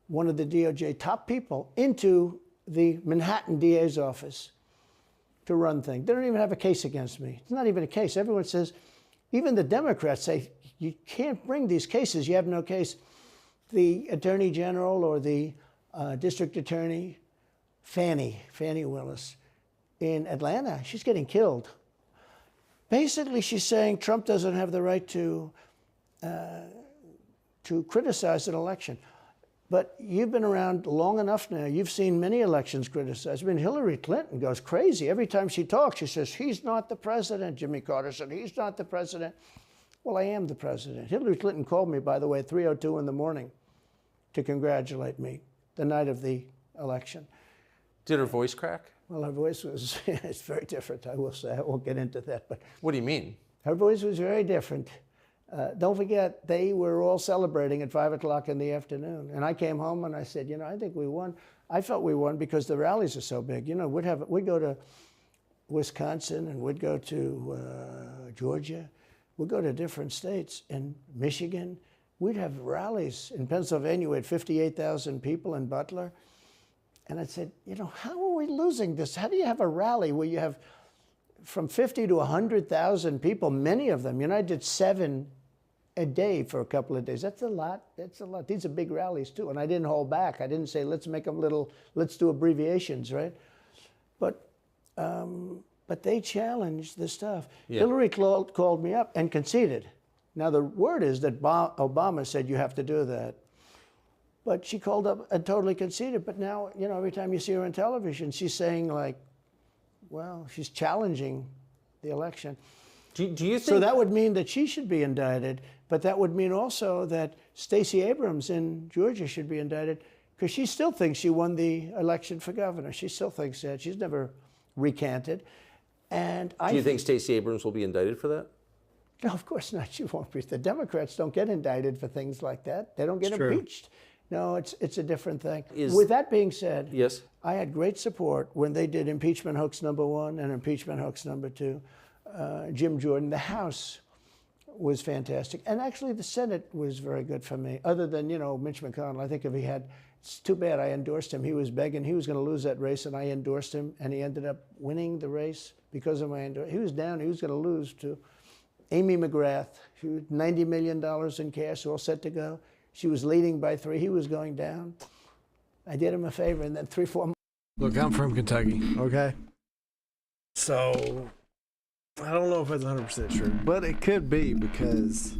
one of the DOJ top people into the Manhattan DA's office to run things. They don't even have a case against me. It's not even a case. Everyone says, even the Democrats say, you can't bring these cases. You have no case. The Attorney General or the District Attorney, Fannie Willis, in Atlanta, she's getting killed. Basically, she's saying Trump doesn't have the right to criticize an election. But you've been around long enough now. You've seen many elections criticized. I mean, Hillary Clinton goes crazy. Every time she talks, she says, he's not the president. Jimmy Carter said, he's not the president. Well, I am the president. Hillary Clinton called me, by the way, at 3:02 in the morning to congratulate me the night of the election. Did her voice crack? Well, her voice was, it's very different, I will say. I won't get into that. But What do you mean? her voice was very different. Don't forget, they were all celebrating at 5 o'clock in the afternoon. And I came home and I said, I think we won. I felt we won because the rallies are so big. We'd go to Wisconsin and we'd go to Georgia. We'd go to different states. In Michigan, we'd have rallies. In Pennsylvania, we had 58,000 people in Butler. And I said, how are we losing this? How do you have a rally where you have from 50 to 100,000 people, many of them? I did 7 a day for a couple of days. That's a lot. That's a lot. These are big rallies, too. And I didn't hold back. I didn't say, let's make them let's do abbreviations, right? But they challenged the stuff. Yeah. Hillary called me up and conceded. Now, the word is that Obama said you have to do that. But she called up and totally conceded. But now, you know, every time you see her on television, she's saying, like, well, she's challenging the election. Do you think So that would mean that she should be indicted, but that would mean also that Stacey Abrams in Georgia should be indicted because she still thinks she won the election for governor. She still thinks that. She's never recanted. And do you think Stacey Abrams will be indicted for that? No, of course not. She won't be. The Democrats don't get indicted for things like that. They don't get impeached. No, it's a different thing. With that being said, yes, I had great support when they did impeachment hoax #1 and impeachment hoax #2. Jim Jordan, the House was fantastic. And actually the Senate was very good for me, other than, you know, Mitch McConnell. I think if he had, it's too bad I endorsed him. He was begging, he was going to lose that race, and I endorsed him, and he ended up winning the race because of my endorsement. He was down, he was going to lose to Amy McGrath. She was $90 million in cash, all set to go. She was leading by 3. He was going down. I did him a favor, and then 3-4 months. Look, I'm from Kentucky, okay? So I don't know if it's 100% true, but it could be because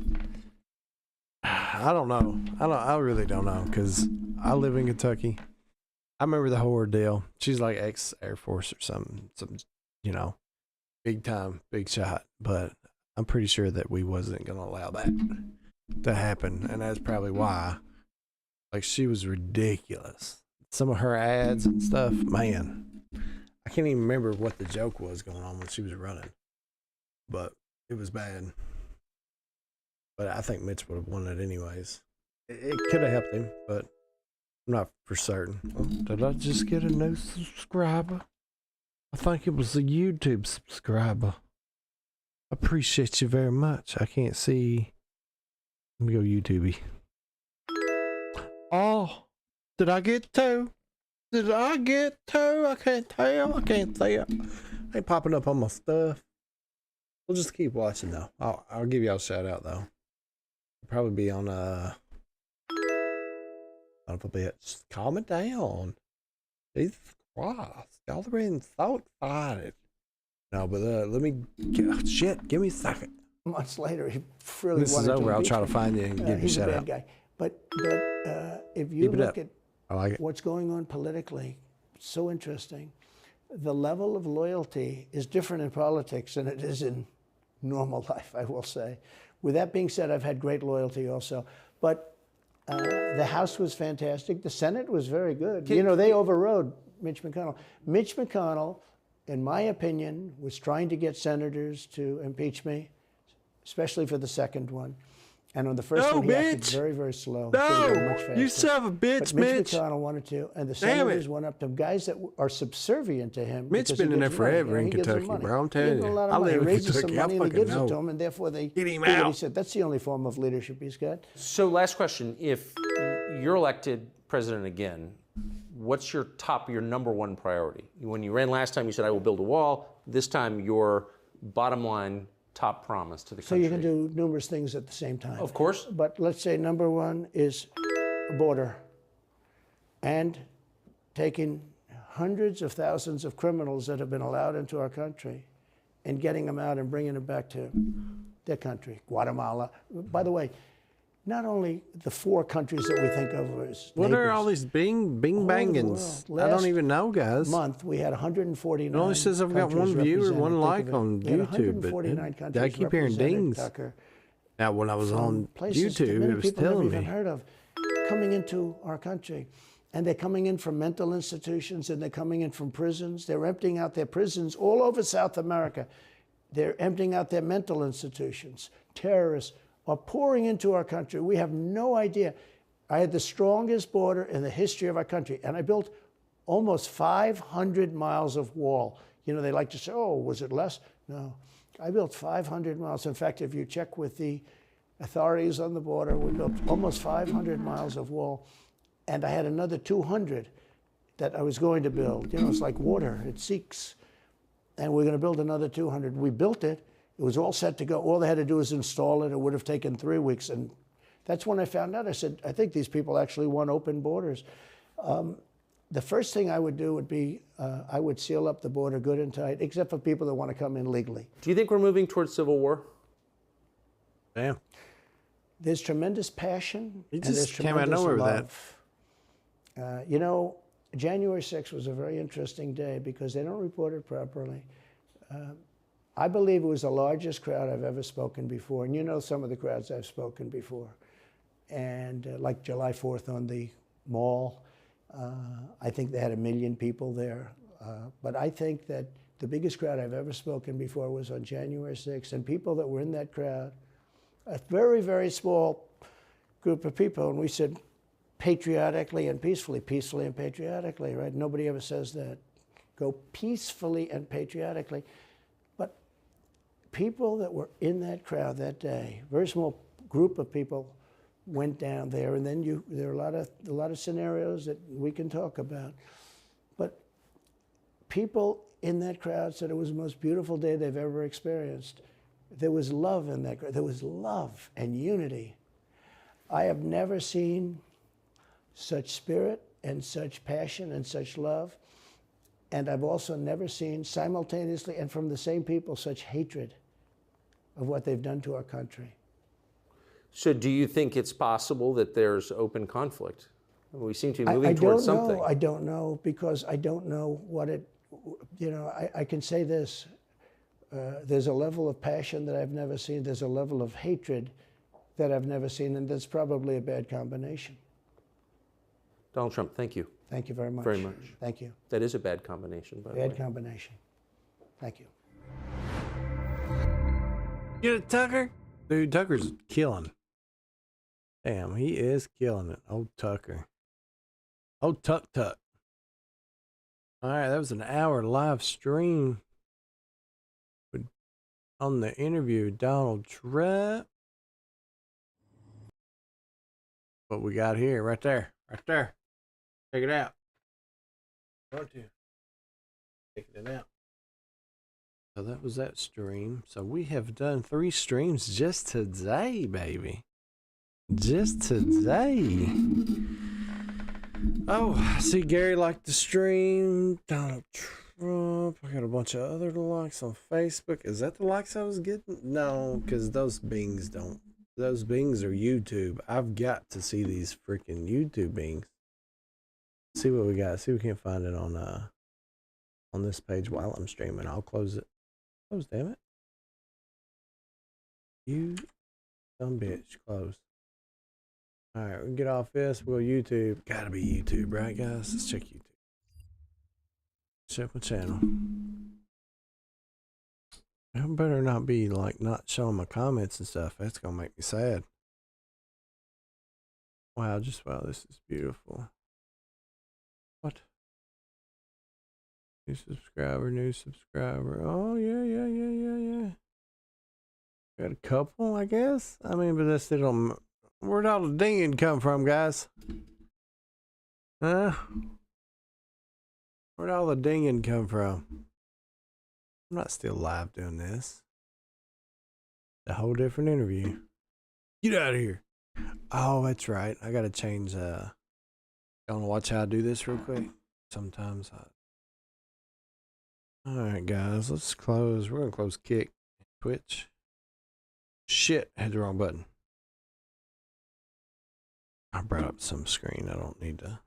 I don't know. I really don't know because I live in Kentucky. I remember the whole ordeal. She's like ex-Air Force or something, you know, big time, big shot. But I'm pretty sure that we wasn't going to allow that to happen, and that's probably why. Like, she was ridiculous. Some of her ads and stuff, man. I can't even remember what the joke was going on when she was running, but it was bad. But I think Mitch would have won it anyways. It could have helped him, but I'm not for certain. Oh, did I just get a new subscriber? I think it was a YouTube subscriber. Appreciate you very much. I can't see. Let me go YouTube. Oh, did I get 2? Did I get 2? I can't tell. I can't tell. Ain't popping up on my stuff. We'll just keep watching though. I'll give y'all a shout out though. Probably be on a bit. Just calm it down. Jesus Christ. Y'all are being so excited. No, but let me shit, give me a second. Months later, he really This is wanted over. to I'll try to impeach find you and me. give you a He's a shout bad out. guy. But if you Keep it look up. at I like it. what's going on politically, so interesting. The level of loyalty is different in politics than it is in normal life, I will say. With that being said, I've had great loyalty also. But the House was fantastic. The Senate was very good. You know, they overrode Mitch McConnell. Mitch McConnell, in my opinion, was trying to get senators to impeach me, especially for the second one. And on the first one, he acted very, very slow. Should have gone much faster. You son of a bitch, But Mitch. McConnell wanted to, and the Damn senators it. went up to him, guys that are subservient to him. Mitch because he been in gives there money, forever in he gives them Kentucky, money. bro. I'm He telling gives them you. a lot of I money. live He in raises some Kentucky. I money and he fucking gives it know. to them, and therefore they Get him do what he out. said. That's the only form of leadership he's got. So last question, if you're elected president again, what's your number one priority? When you ran last time, you said, I will build a wall. This time, your bottom line top promise to the So country. you can do numerous things at the same time. Of course. But let's say number one is border, and taking hundreds of thousands of criminals that have been allowed into our country and getting them out and bringing them back to their country, Guatemala. By the way, not only the 4 countries that we think of as What are neighbors. all these bing over the bangings? world. I don't Last even know, guys. month we had 149 It only says I've got countries one viewer, represented. one Think like of it. on We had YouTube, but 149 I countries keep hearing represented, dings. Tucker, Now, when I was on places that YouTube, many it was people never telling even me. heard of coming into our country. And they're coming in from mental institutions, and they're coming in from prisons. They're emptying out their prisons all over South America. They're emptying out their mental institutions. Terrorists are pouring into our country. We have no idea. I had the strongest border in the history of our country, and I built almost 500 miles of wall. You know, they like to say, oh, was it less? No. I built 500 miles. In fact, if you check with the authorities on the border, we built almost 500 miles of wall. And I had another 200 that I was going to build. You know, it's like water, it seeks. And we're going to build another 200. We built it. It was all set to go. All they had to do was install it. It would have taken 3 weeks. And that's when I found out. I said, I think these people actually want open borders. The first thing I would do would be I would seal up the border good and tight, except for people that want to come in legally. Do you think we're moving towards civil war? Damn. There's tremendous passion. He and there's just came out of tremendous nowhere with that. love. You know, January 6th was a very interesting day because they don't report it properly. I believe it was the largest crowd I've ever spoken before. And you know some of the crowds I've spoken before. And like July 4th on the mall, I think they had 1 million people there. But I think that the biggest crowd I've ever spoken before was on January 6th. And people that were in that crowd, a very, very small group of people, and we said patriotically and peacefully and patriotically, right? Nobody ever says that. Go peacefully and patriotically. But people that were in that crowd that day, very small group of people went down there, and then there are a lot of scenarios that we can talk about. But people in that crowd said it was the most beautiful day they've ever experienced. There was love in that crowd. There was love and unity. I have never seen such spirit and such passion and such love. And I've also never seen simultaneously and from the same people such hatred of what they've done to our country. So do you think it's possible that there's open conflict? We seem to be moving towards something. I don't know, because I don't know what it, you know, I can say this. There's a level of passion that I've never seen. There's a level of hatred that I've never seen, and that's probably a bad combination. Donald Trump, thank you. Thank you very much. Very much. Thank you. That is a bad combination, by the way. Bad combination. Thank you. Get it, Tucker? Dude, Tucker's killing. Damn, he is killing it. Old Tucker. Old Tuck. All right, that was an hour live stream on the interview with Donald Trump. What we got here, right there. Check it out. Want to? Checking it out. So that was that stream. So we have done 3 streams just today, baby. Just today. Oh, I see Gary liked the stream. Donald Trump. I got a bunch of other likes on Facebook. Is that the likes I was getting? No, because those bings don't. Those bings are YouTube. I've got to see these freaking YouTube bings. See what we got. See if we can find it on this page while I'm streaming. I'll close it. Close, damn it. You dumb bitch. Close. Alright, we can get off this. We'll YouTube. Gotta be YouTube, right, guys? Let's check YouTube. Check my channel. I better not be like not showing my comments and stuff. That's gonna make me sad. Wow, wow, this is beautiful. What? New subscriber. Oh, yeah. Got a couple, I guess. I mean, but that's still don't. Where'd all the dinging come from, guys? Huh? Where'd all the dinging come from? I'm not still live doing this. A whole different interview. Get out of here. Oh, that's right. I gotta change. You wanna watch how I do this real quick? Sometimes Alright, guys. Let's close. We're gonna close Kick. Twitch. Shit. I had the wrong button. I brought up some screen I don't need to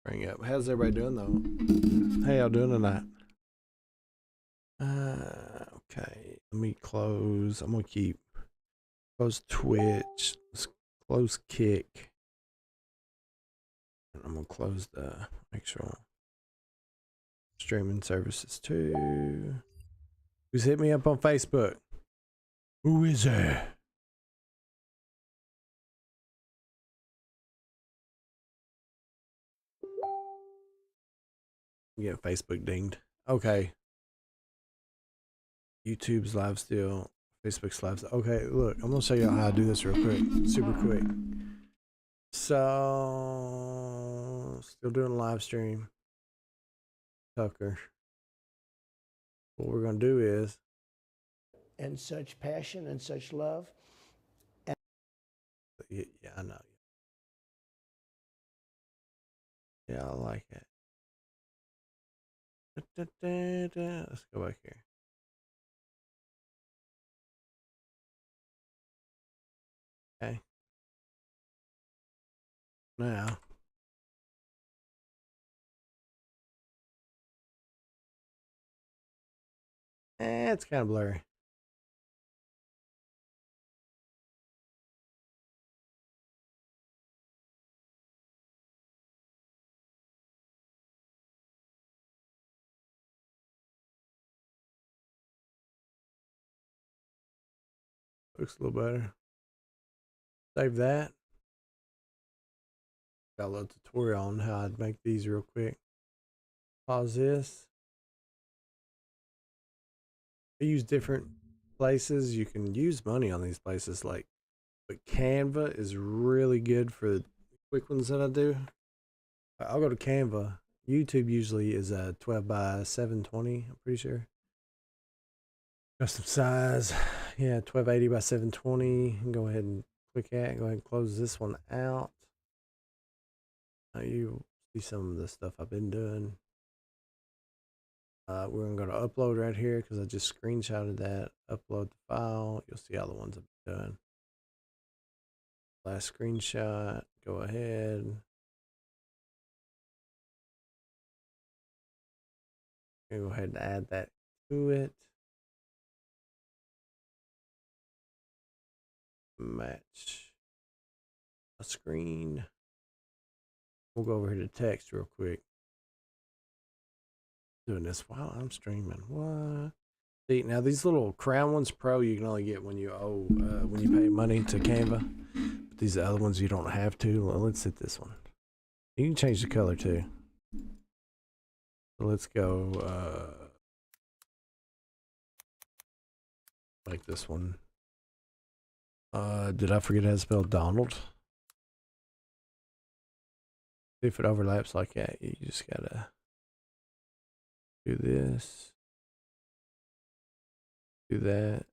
bring up. How's everybody doing, though? How y'all doing tonight? Okay. Let me close. I'm going to close Twitch. Let's close Kick. And I'm going to close the actual streaming services, too. Who's hit me up on Facebook? Who is that? Get Facebook dinged. Okay. YouTube's live still. Facebook's live still. Okay, look, I'm gonna show y'all how to do this real quick. Super quick. So still doing a live stream. Tucker. What we're gonna do is And such passion and such love. yeah, I know. Yeah, I like it. Let's go back here. now. It's kind of blurry. Looks a little better. Save that. Got a little tutorial on how I'd make these real quick. Pause this. I use different places. You can use money on these places, like, but Canva is really good for the quick ones that I do. I'll go to Canva. YouTube usually is a 12 by 720, I'm pretty sure. Custom size, yeah, 1280 by 720. Go ahead and click that. Go ahead and close this one out. Now you see some of the stuff I've been doing. We're gonna go to upload right here because I just screenshotted that. Upload the file. You'll see all the ones I've been doing. Last screenshot. Go ahead. Go ahead and add that to it. Match a screen. We'll go over here to text real quick. Doing this while I'm streaming. What? See, now these little Crown Ones Pro you can only get when you owe when you pay money to Canva. But these other ones you don't have to. Well, let's hit this one. You can change the color too. So let's go like this one. Did I forget how to spell Donald? If it overlaps like that, you just gotta do this, do that.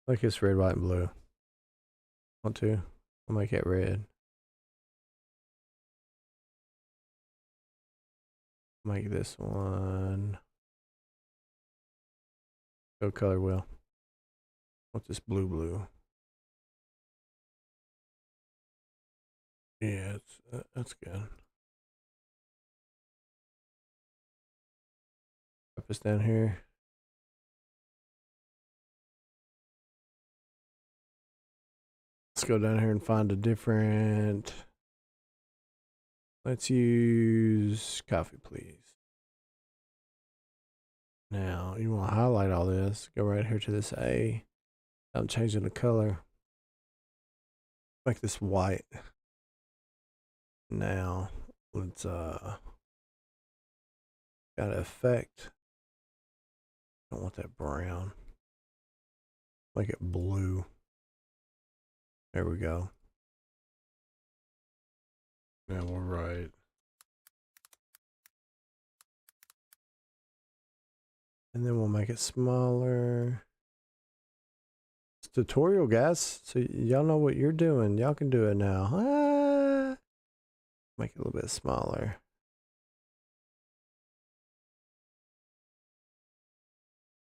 Like it's red, white, and blue. Want to? I'll make it red. Make this one. Go color wheel. Want this blue. Yeah, that's good. Put this down here. Let's go down here and find a different. Let's use coffee, please. Now, you want to highlight all this. Go right here to this A. I'm changing the color. Make this white. Now, let's got an effect. Don't want that brown. Make it blue. There we go. Now we'll write. And then we'll make it smaller. It's tutorial, guys. So y'all know what you're doing. Y'all can do it now. Ah! Make it a little bit smaller.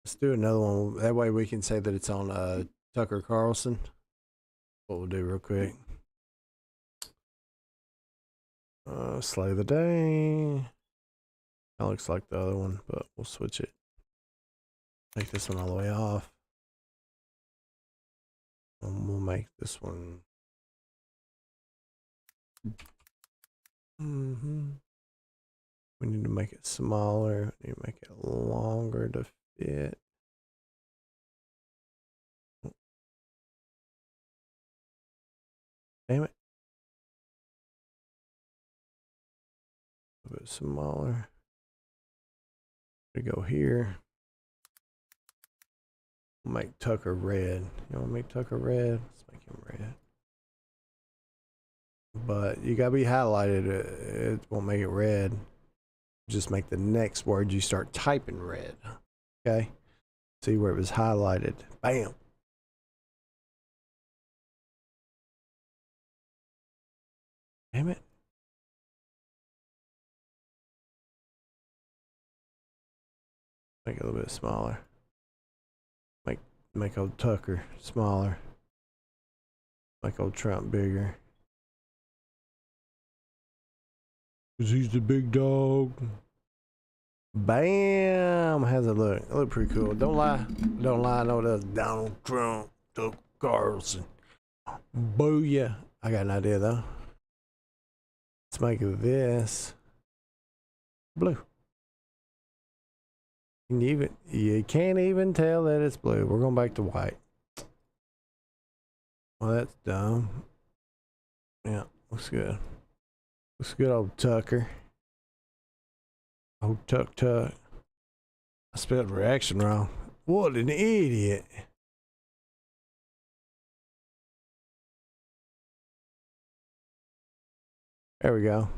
Let's do another one. That way we can say that it's on Tucker Carlson. What we'll do real quick. Slay the day. That looks like the other one, but we'll switch it. Take this one all the way off. And we'll make this one. We need to make it smaller. We need to make it longer to fit. Damn it. A bit smaller. We go here. We'll make Tucker red. You want to make Tucker red? Let's make him red. But you gotta be highlighted. It won't make it red. Just make the next word you start typing red. Okay? See where it was highlighted. Bam. Damn it. Make it a little bit smaller. Make old Tucker smaller. Make old Trump bigger. 'Cause he's the big dog. Bam! How's it look? It look pretty cool. Don't lie. Don't lie. I know that's Donald Trump, Tucker Carlson. Booyah. I got an idea though. Let's make this blue. You can't even tell that it's blue. We're going back to white. Well, that's dumb. Yeah, looks good. Looks good, old Tucker. Old Tuck. I spelled reaction wrong. What an idiot. There we go.